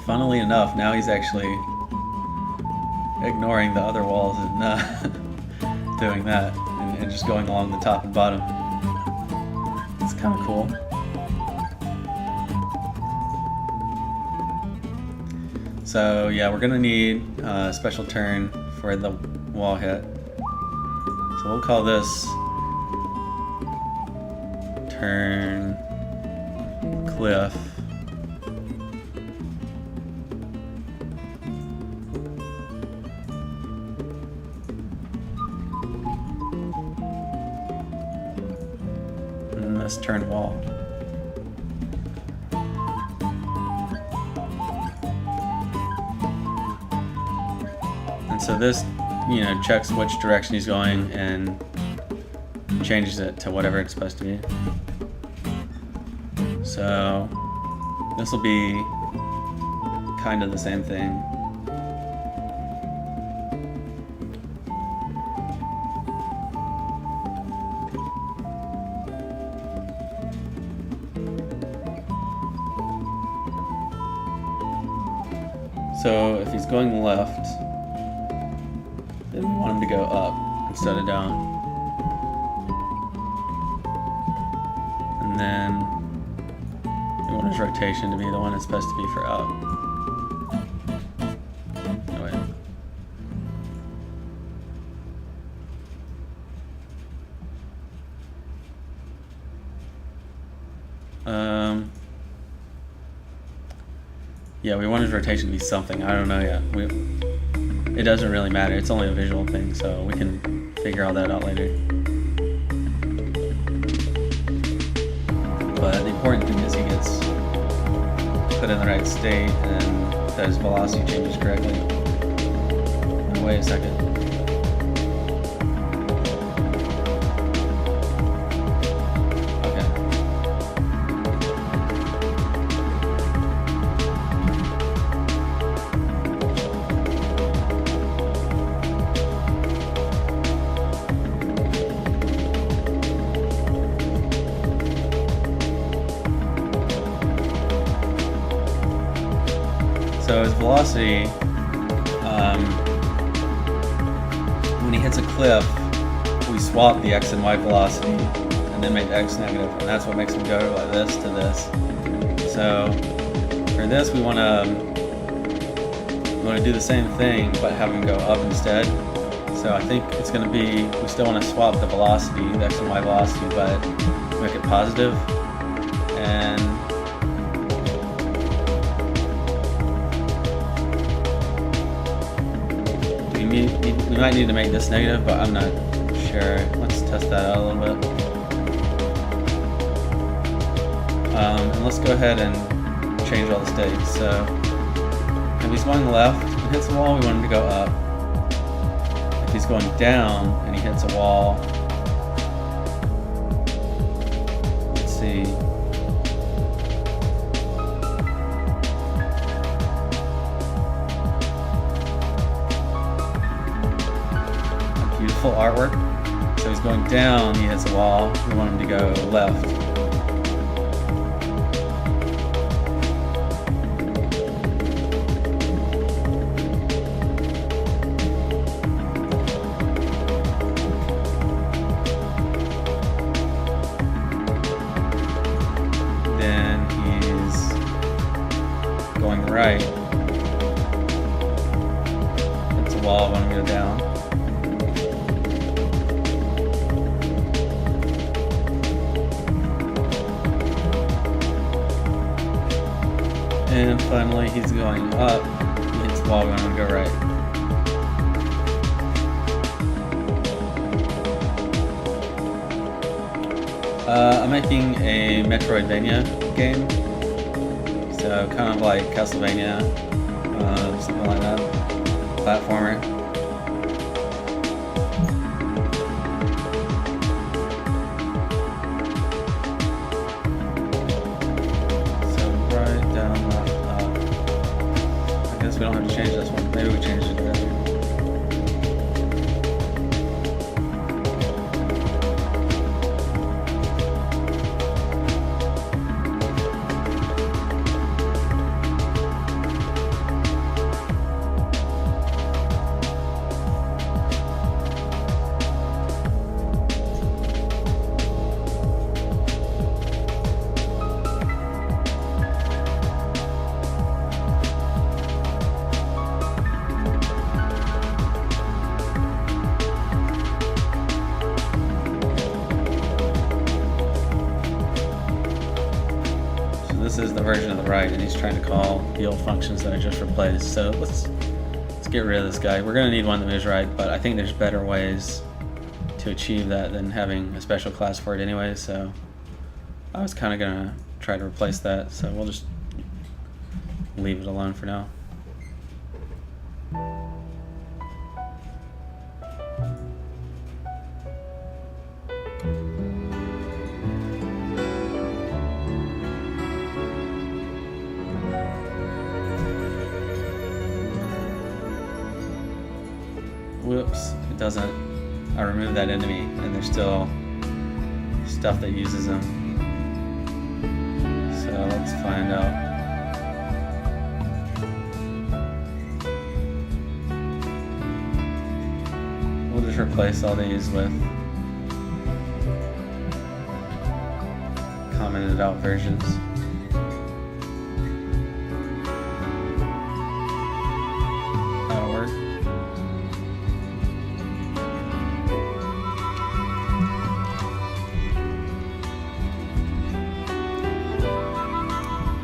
Funnily enough, now he's actually ignoring the other walls and doing that and just going along the top and bottom. It's kind of cool. So yeah, we're gonna need a special turn for the wall hit. So we'll call this turn cliff. And this turn wall. So this, checks which direction he's going and changes it to whatever it's supposed to be. So this will be kind of the same thing. So if he's going left, then we want him to go up instead of down. And then we want his rotation to be the one it's supposed to be for up. Oh, wait. Yeah, we want his rotation to be something. I don't know yet. It doesn't really matter. It's only a visual thing, so we can figure all that out later. But the important thing is he gets put in the right state and that his velocity changes correctly. Wait a second. velocity, when he hits a cliff, we swap the x and y velocity and then make the x negative, and that's what makes him go like this to this. So for this, we want to do the same thing, but have him go up instead. So I think it's going to be, we still want to swap the velocity, the x and y velocity, but make it positive. And we might need to make this negative, but I'm not sure. Let's test that out a little bit. And let's go ahead and change all the states. So if he's going left and hits a wall, we want him to go up. If he's going down and he hits a wall, let's see. Beautiful artwork. So he's going down, he hits a wall, we want him to go left. Then he's going right. Hits a wall, I want him to go down. And finally, he's going up. He hits the wall, we're going to go right. I'm making a Metroidvania game. So kind of like Castlevania, something like that. Platformer. We don't have to change this one. Maybe we changed it earlier. This is the version of the right, and he's trying to call the old functions that I just replaced. So let's get rid of this guy. We're going to need one that moves right, but I think there's better ways to achieve that than having a special class for it anyway. So I was kind of going to try to replace that. So we'll just leave it alone for now. Whoops, it doesn't. I removed that enemy, and there's still stuff that uses them. So let's find out. We'll just replace all these with commented out versions. That'll work.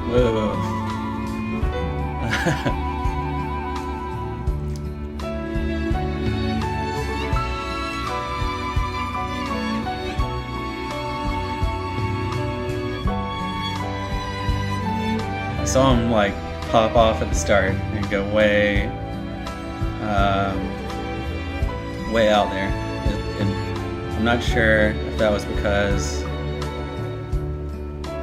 Whoa. I saw him like pop off at the start and go way out there. And I'm not sure if that was because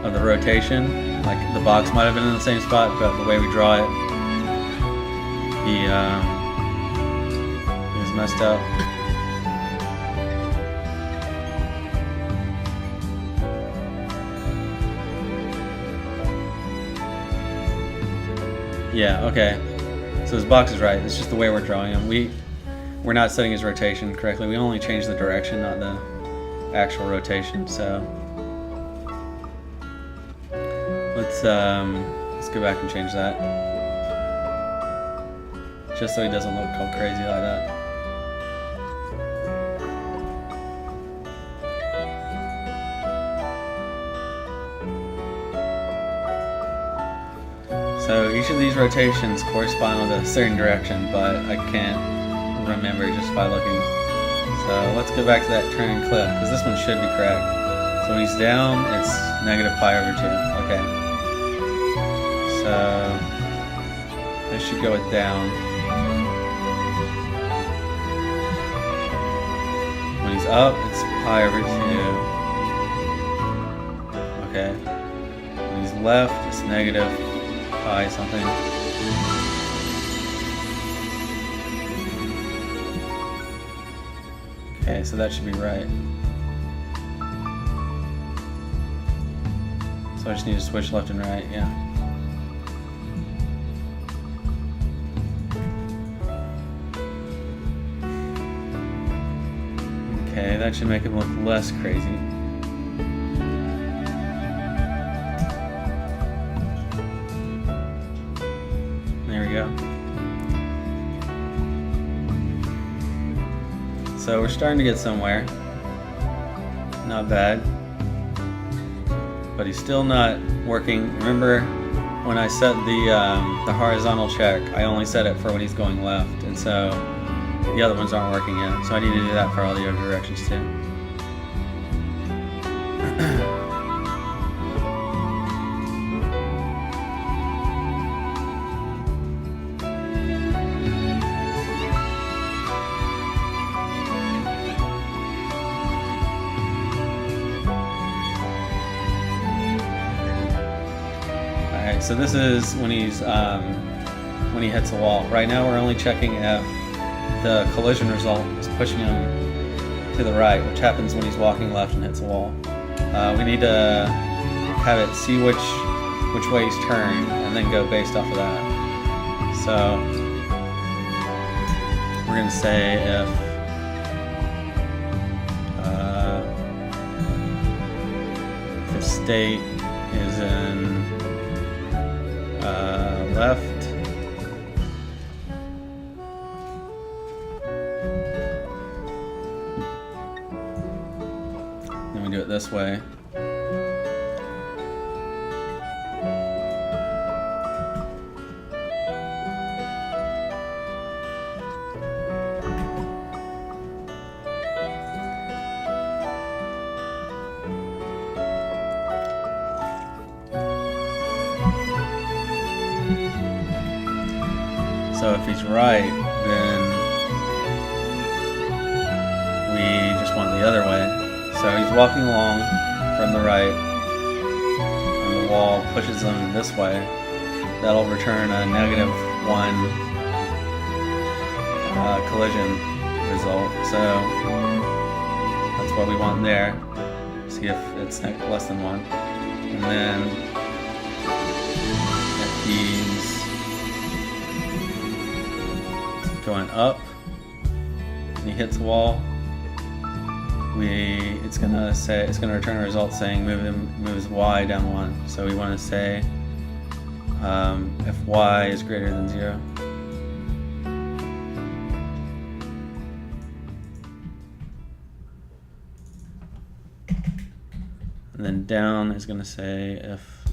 of the rotation. Like the box might have been in the same spot, but the way we draw it, he was messed up. Yeah, okay. So his box is right. It's just the way we're drawing him. We're not setting his rotation correctly. We only change the direction, not the actual rotation. So let's go back and change that, just so he doesn't look all crazy like that. So each of these rotations correspond with a certain direction, but I can't remember just by looking. So let's go back to that turn and clip, because this one should be correct. So when he's down, it's negative pi over 2. Okay. So this should go with down. When he's up, it's pi over 2. Okay. When he's left, it's negative pi something. Okay, so that should be right. So I just need to switch left and right, yeah. Okay, that should make him look less crazy. There we go. So we're starting to get somewhere. Not bad. But he's still not working. Remember when I set the horizontal check, I only set it for when he's going left, and so the other ones aren't working yet. So I need to do that for all the other directions too. So this is when he hits the wall. Right now we're only checking if the collision result is pushing him to the right, which happens when he's walking left and hits the wall. We need to have it see which way he's turned and then go based off of that. So we're going to say if the state is in left, then we do it this way. So if he's right, then we just want the other way. So he's walking along from the right, and the wall pushes him this way. That'll return a -1 collision result. So that's what we want there. See if it's less than 1. And then if he's going up and he hits the wall, it's gonna return a result saying moves y down 1. So we want to say if y is greater than 0. And then down is going to say if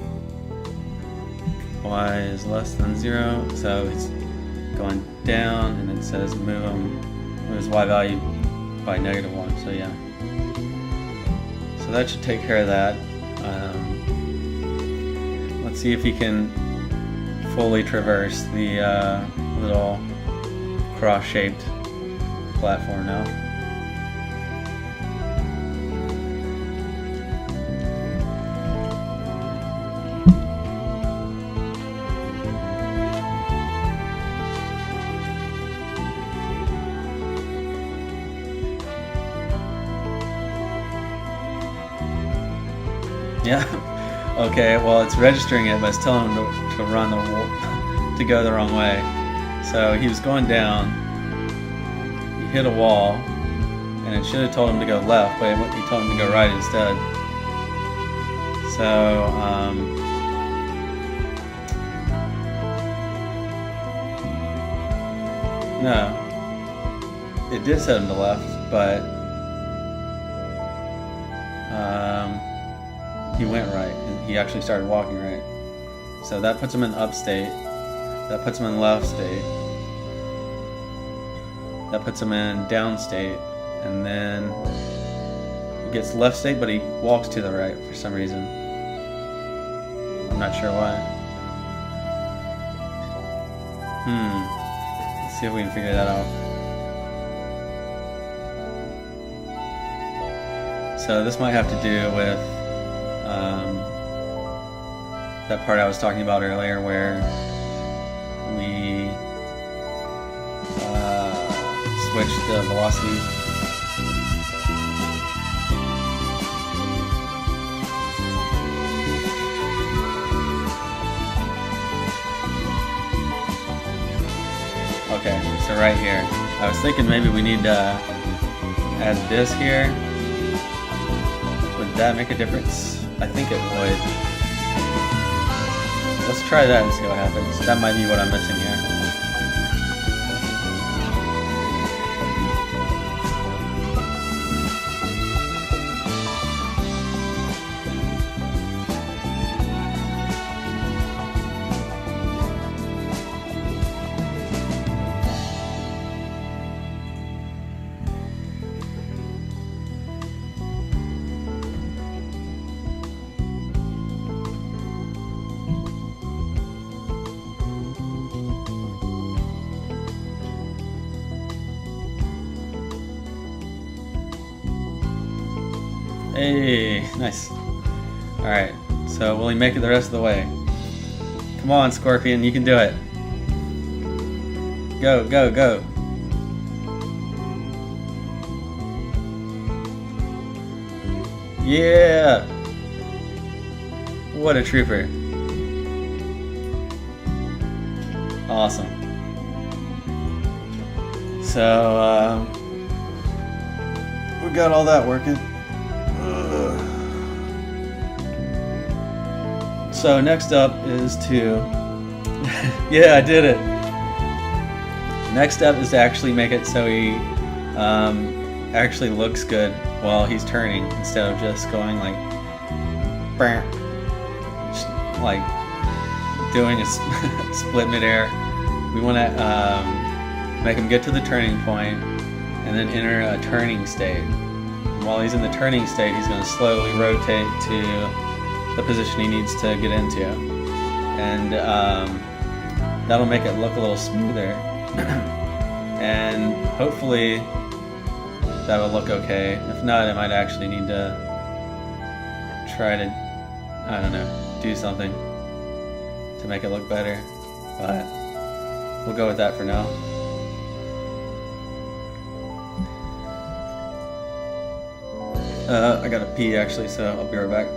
y is less than 0. So it's going down, and it says moves y value by -1. So yeah. So that should take care of that. Let's see if he can fully traverse the little cross-shaped platform now. Yeah. Okay. Well, it's registering it, but it's telling him to run to go the wrong way. So he was going down, he hit a wall, and it should have told him to go left, but he told him to go right instead. So, no, it did set him to left, but he went right, and he actually started walking right. So that puts him in upstate, that puts him in left state, that puts him in downstate, and then he gets left state, but he walks to the right for some reason. I'm not sure why. Let's see if we can figure that out. So this might have to do with that part I was talking about earlier where we switched the velocity. Okay, so right here. I was thinking maybe we need to add this here. Would that make a difference? I think it would. Let's try that and see what happens. That might be what I'm missing here. Hey, nice. Alright, so will he make it the rest of the way? Come on, Scorpion, you can do it. Go, go, go. Yeah! What a trooper. Awesome. So, we got all that working. So next up is to, yeah, I did it. Next step is to actually make it so he actually looks good while he's turning instead of just going like doing a split midair. We want to make him get to the turning point and then enter a turning state. And while he's in the turning state, he's going to slowly rotate to the position he needs to get into, and that'll make it look a little smoother and hopefully that'll look okay. If not, I might actually need to try to, I don't know, do something to make it look better, but we'll go with that for now. I gotta pee actually, so I'll be right back.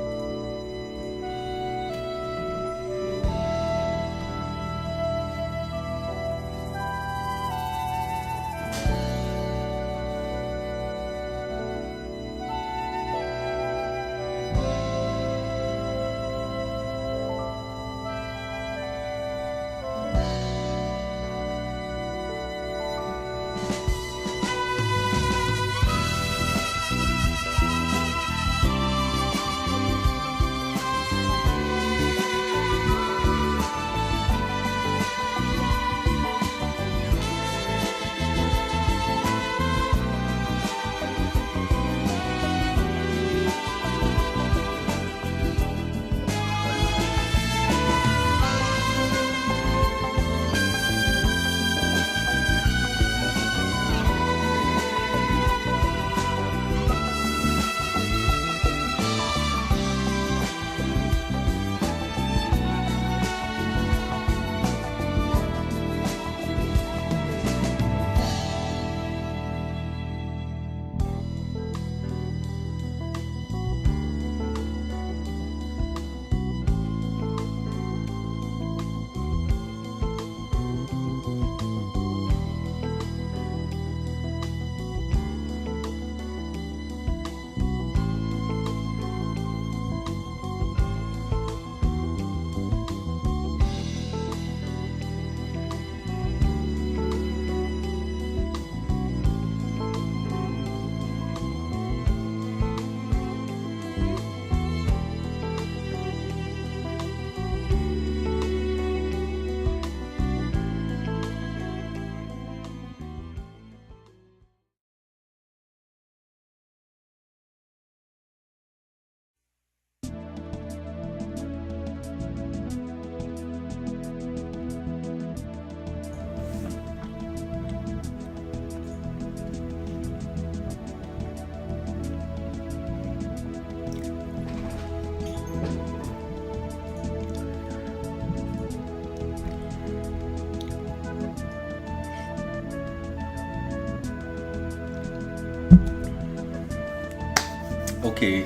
Okay.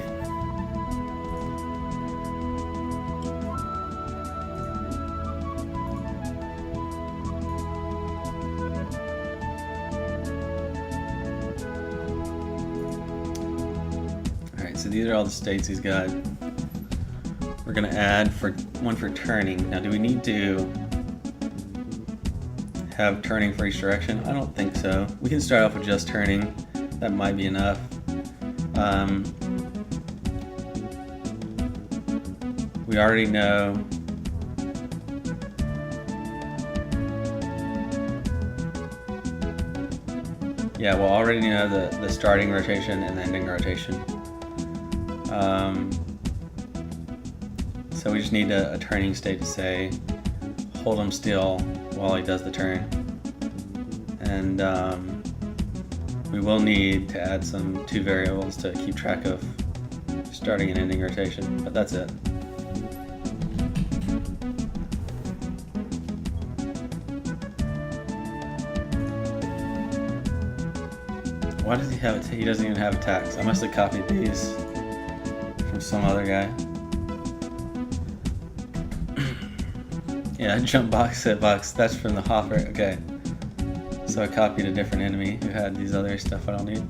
Alright, so these are all the states he's got. We're gonna add one for turning. Now, do we need to have turning for each direction? I don't think so. We can start off with just turning. That might be enough. We already know we'll already know the starting rotation and the ending rotation. So we just need a turning state to say hold him still while he does the turn. And we will need to add some 2 variables to keep track of starting and ending rotation, but that's it. Why does he have he doesn't even have attacks? I must have copied these from some other guy. Yeah, jump box, hitbox, that's from the Hopper, okay. So I copied a different enemy who had these other stuff I don't need.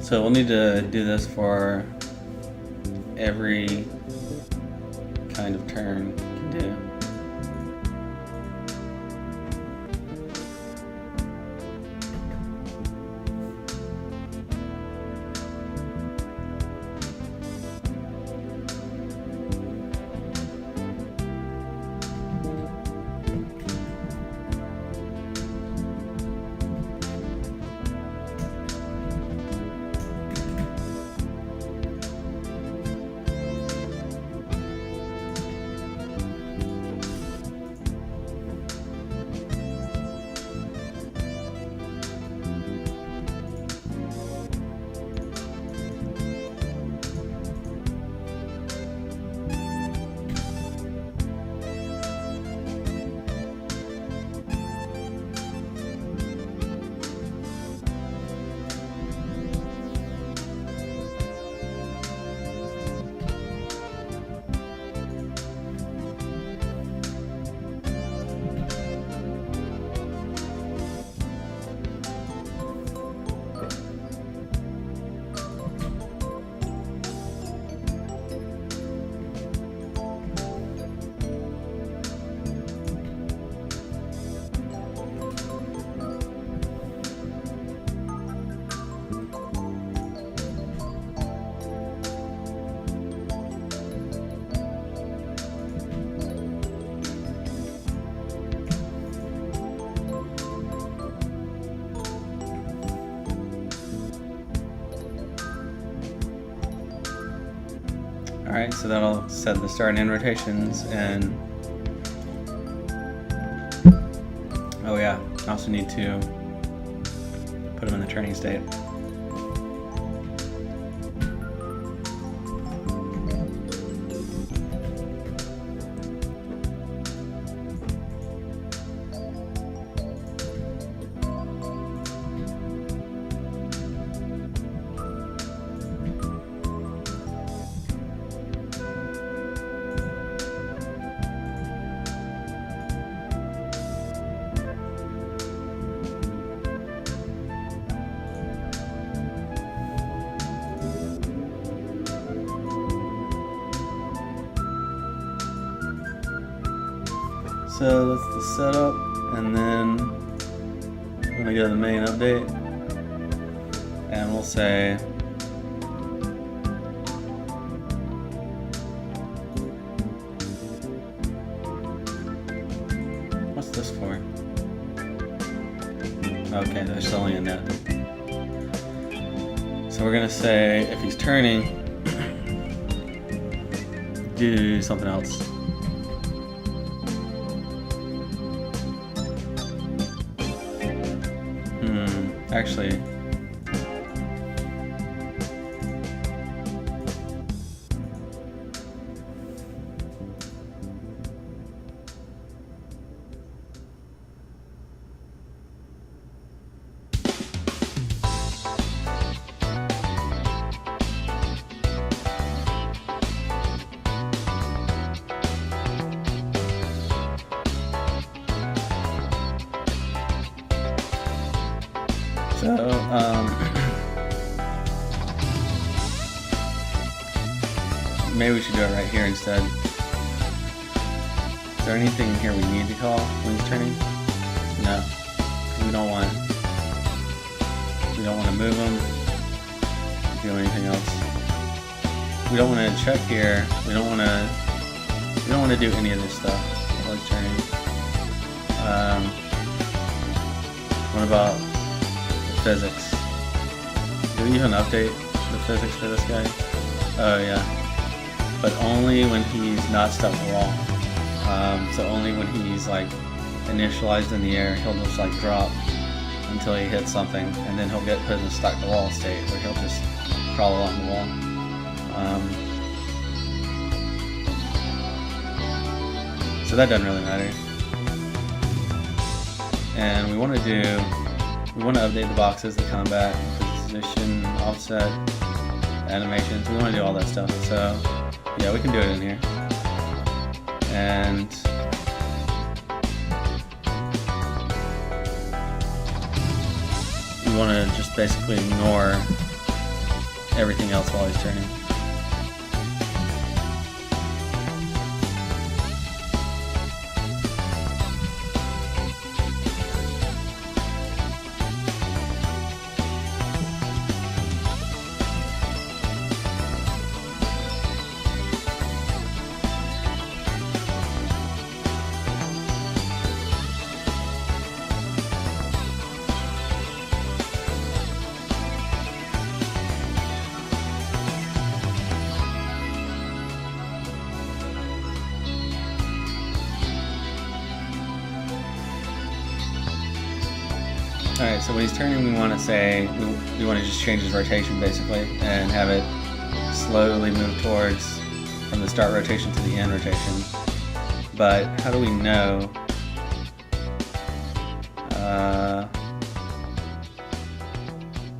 So we'll need to do this for every kind of turn you can do. Alright, so that'll set the start and end rotations, and oh yeah, I also need to put them in the turning state. So that's the setup, and then I'm gonna go to the main update, and we'll say what's this for? Okay, there's only a net. So we're gonna say if he's turning, do something else. Actually, maybe we should do it right here instead. Is there anything in here we need to call when he's turning? No. We don't want to move him, do anything else. We don't want to check here. We don't want to do any of this stuff while he's turning. What about the physics? Do we even update the physics for this guy? Oh yeah. But only when he's not stuck to the wall. So only when he's like initialized in the air, he'll just like drop until he hits something, and then he'll get put in a stuck to the wall state where he'll just crawl along the wall. So that doesn't really matter. And we want to update the boxes, the combat, position, offset, animations. We want to do all that stuff. So yeah, we can do it in here. And we want to just basically ignore everything else while he's turning. Alright, so when he's turning, we want to say, we want to just change his rotation basically, and have it slowly move towards, from the start rotation to the end rotation. But how do we know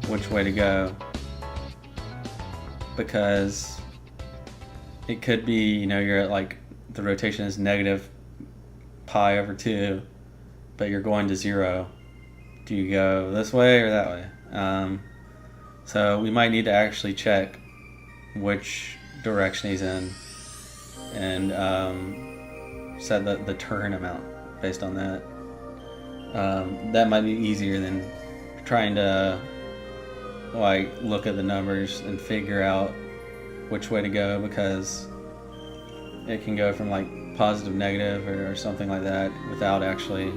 which way to go? Because it could be, you know, you're at like, the rotation is negative pi over 2, but you're going to 0. Do you go this way or that way? So we might need to actually check which direction he's in and set the turn amount based on that. That might be easier than trying to like look at the numbers and figure out which way to go, because it can go from like positive, negative, or something like that without actually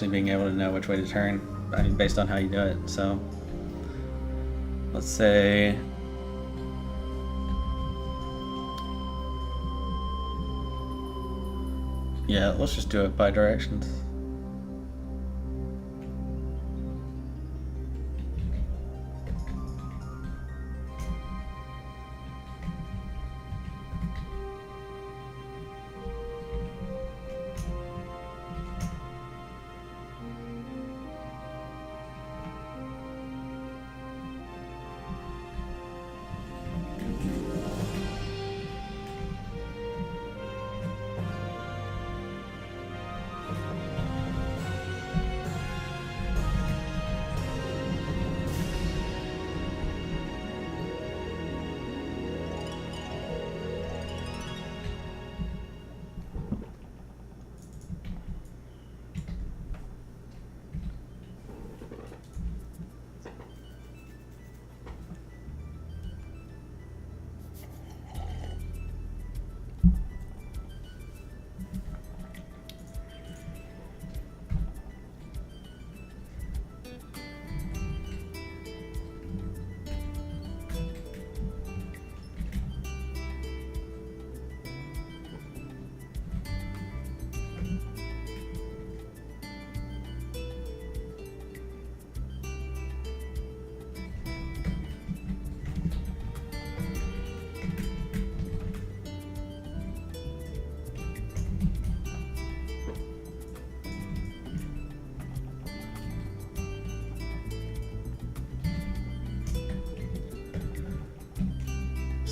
being able to know which way to turn, I mean, based on how you do it. So let's say yeah, let's just do it by directions.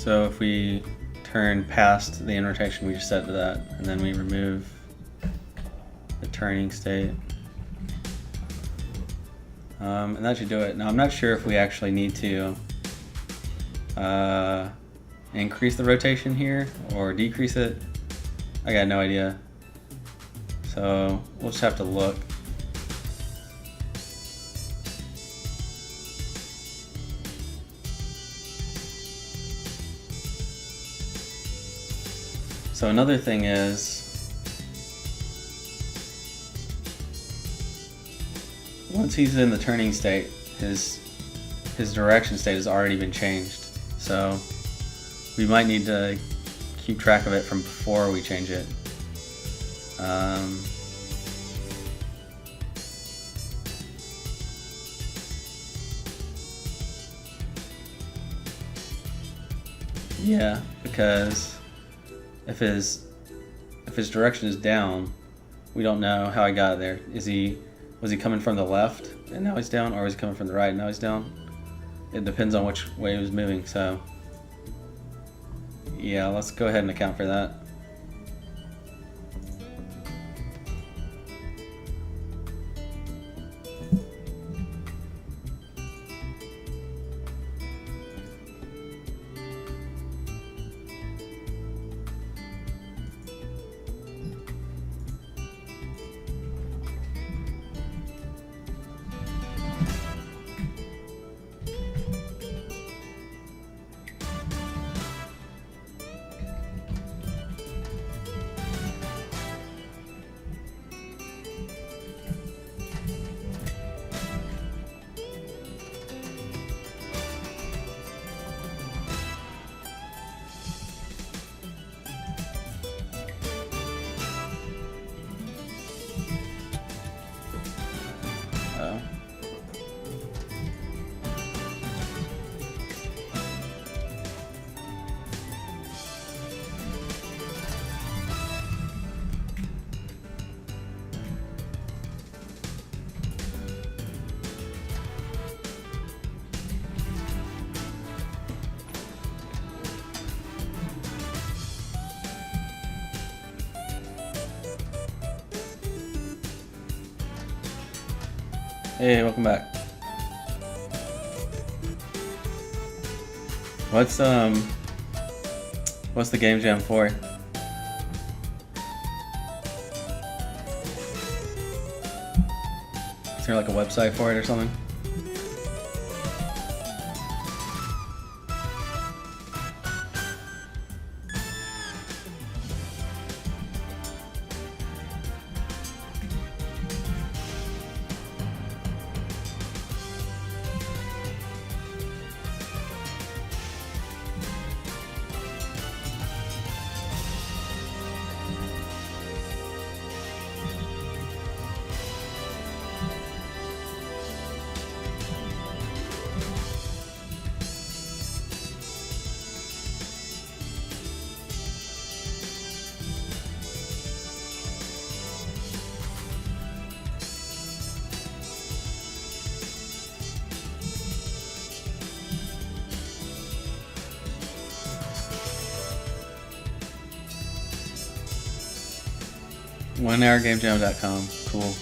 So if we turn past the end rotation, we just set to that, and then we remove the turning state. And that should do it. Now I'm not sure if we actually need to increase the rotation here or decrease it. I got no idea. So we'll just have to look. So another thing is, once he's in the turning state, his direction state has already been changed. So we might need to keep track of it from before we change it. Yeah, because if his direction is down, we don't know how he got there. Was he coming from the left and now he's down, or was he coming from the right and now he's down? It depends on which way he was moving. So yeah, let's go ahead and account for that. Hey, welcome back. What's the Game Jam for? Is there like a website for it or something? OneHourGameJam.com. Cool.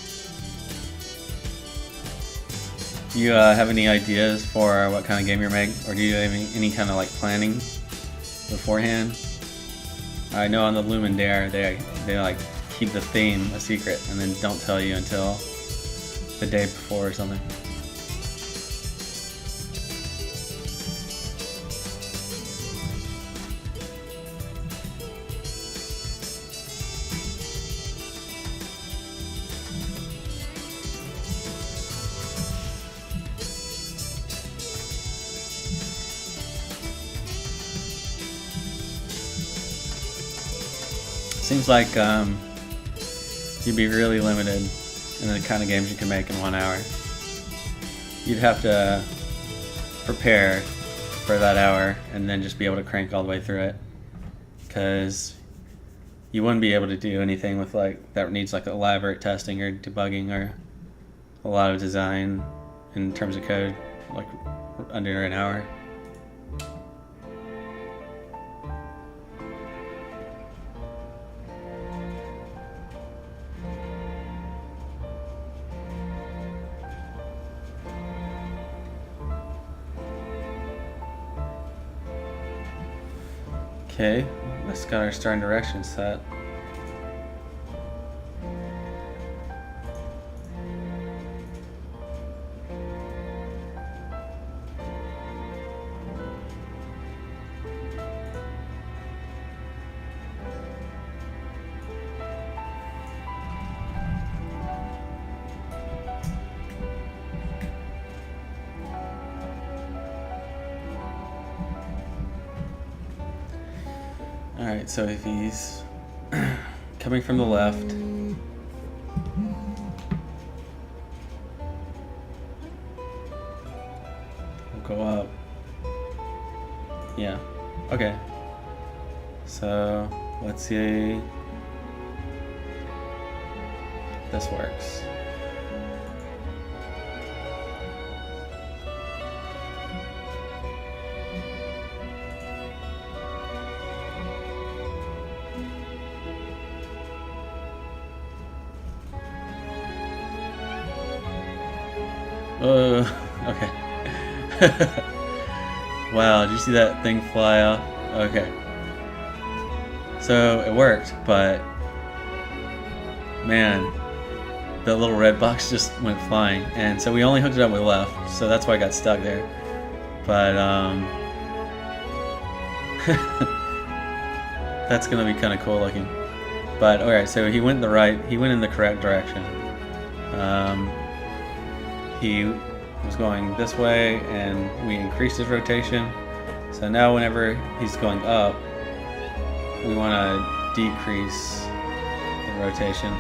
You have any ideas for what kind of game you're making, or do you have any kind of like planning beforehand? I know on the Lumen Dare they like keep the theme a secret and then don't tell you until the day before or something. Seems like you'd be really limited in the kind of games you can make in 1 hour. You'd have to prepare for that hour and then just be able to crank all the way through it, because you wouldn't be able to do anything with like that needs like elaborate testing or debugging or a lot of design in terms of code like under an hour. Okay, let's got our starting direction set. Alright, so if he's coming from the left, we'll go up. Yeah, okay. So let's see if this works. Okay. Wow, did you see that thing fly off? Okay. So it worked, but man, the little red box just went flying. And so we only hooked it up with left, so that's why I got stuck there. But that's gonna be kinda cool looking. But alright, so he went in the correct direction. He was going this way and we increased his rotation. So now whenever he's going up, we want to decrease the rotation.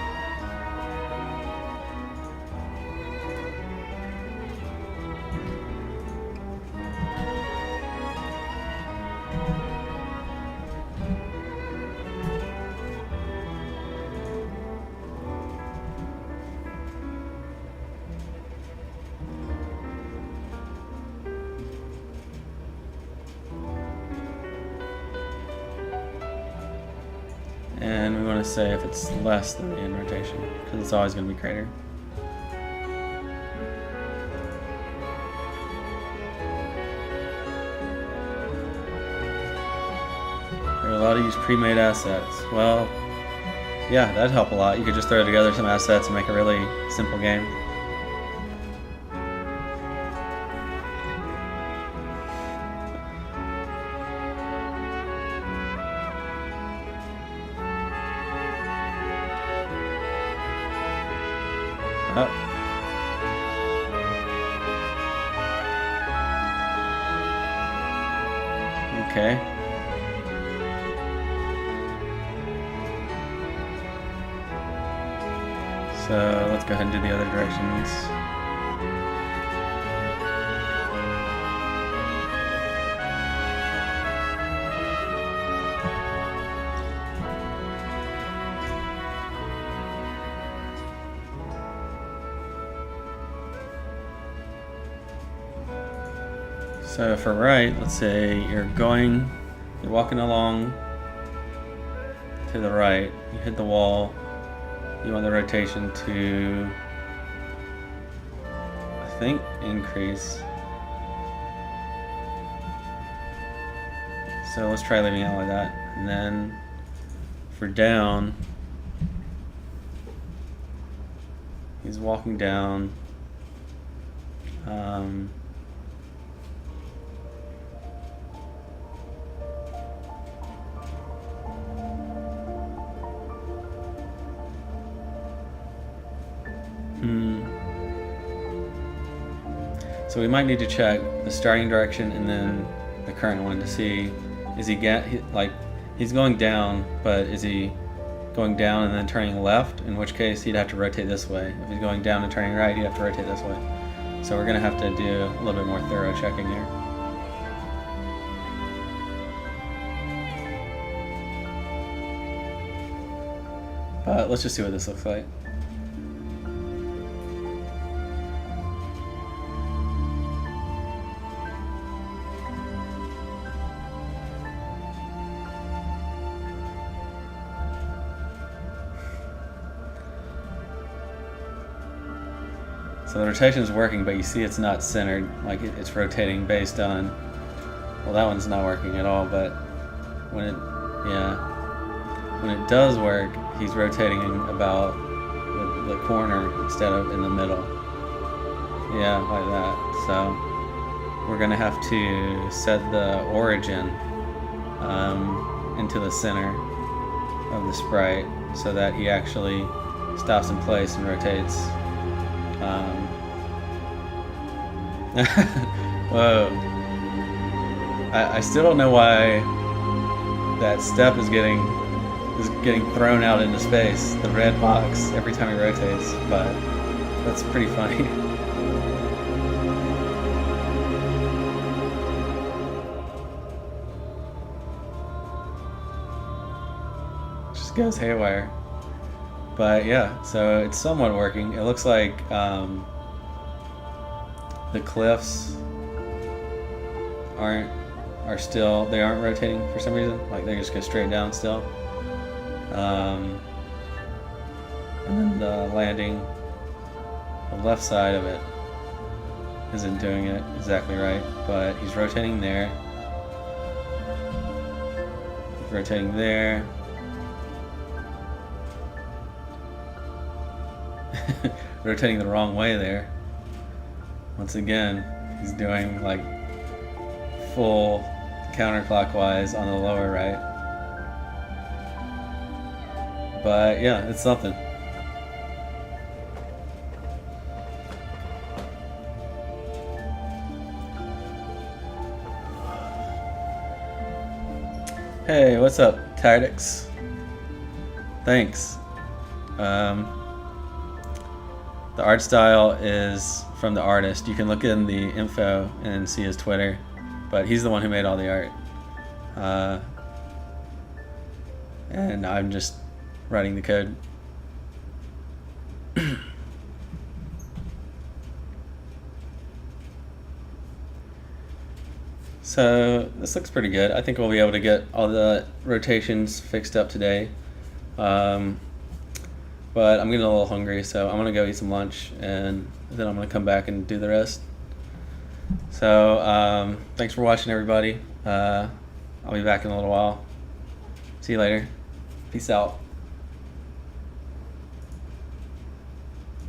And we want to say if it's less than the end rotation, because it's always going to be greater. There are a lot of use pre-made assets. Well, yeah, that'd help a lot. You could just throw together some assets and make a really simple game. Okay. So let's go ahead and do the other directions. So for right, let's say you're walking along to the right, you hit the wall, you want the rotation to, I think, increase. So let's try leaving it like that. And then for down, he's walking down. So we might need to check the starting direction and then the current one to see, is he's going down, but is he going down and then turning left? In which case he'd have to rotate this way. If he's going down and turning right, he'd have to rotate this way. So we're gonna have to do a little bit more thorough checking here. But let's just see what this looks like. So the rotation is working, but you see it's not centered, like it's rotating based on, well, that one's not working at all, but when it, yeah, when it does work, he's rotating about the corner instead of in the middle. Yeah, like that. So we're gonna have to set the origin into the center of the sprite so that he actually stops in place and rotates. Whoa. I still don't know why that step is getting thrown out into space, the red box, every time he rotates, but that's pretty funny. Just goes haywire. But yeah, so it's somewhat working. It looks like the cliffs aren't rotating for some reason. Like they just go straight down still. And then the landing, the left side of it isn't doing it exactly right, but he's rotating there. He's rotating there. Rotating the wrong way there. Once again, he's doing like full counterclockwise on the lower right. But yeah, it's something. Hey, what's up, Tactics? Thanks. The art style is from the artist. You can look in the info and see his Twitter, but he's the one who made all the art. And I'm just writing the code. So this looks pretty good. I think we'll be able to get all the rotations fixed up today. But I'm getting a little hungry, so I'm gonna go eat some lunch, and then I'm gonna come back and do the rest. So thanks for watching, everybody. I'll be back in a little while. See you later. Peace out.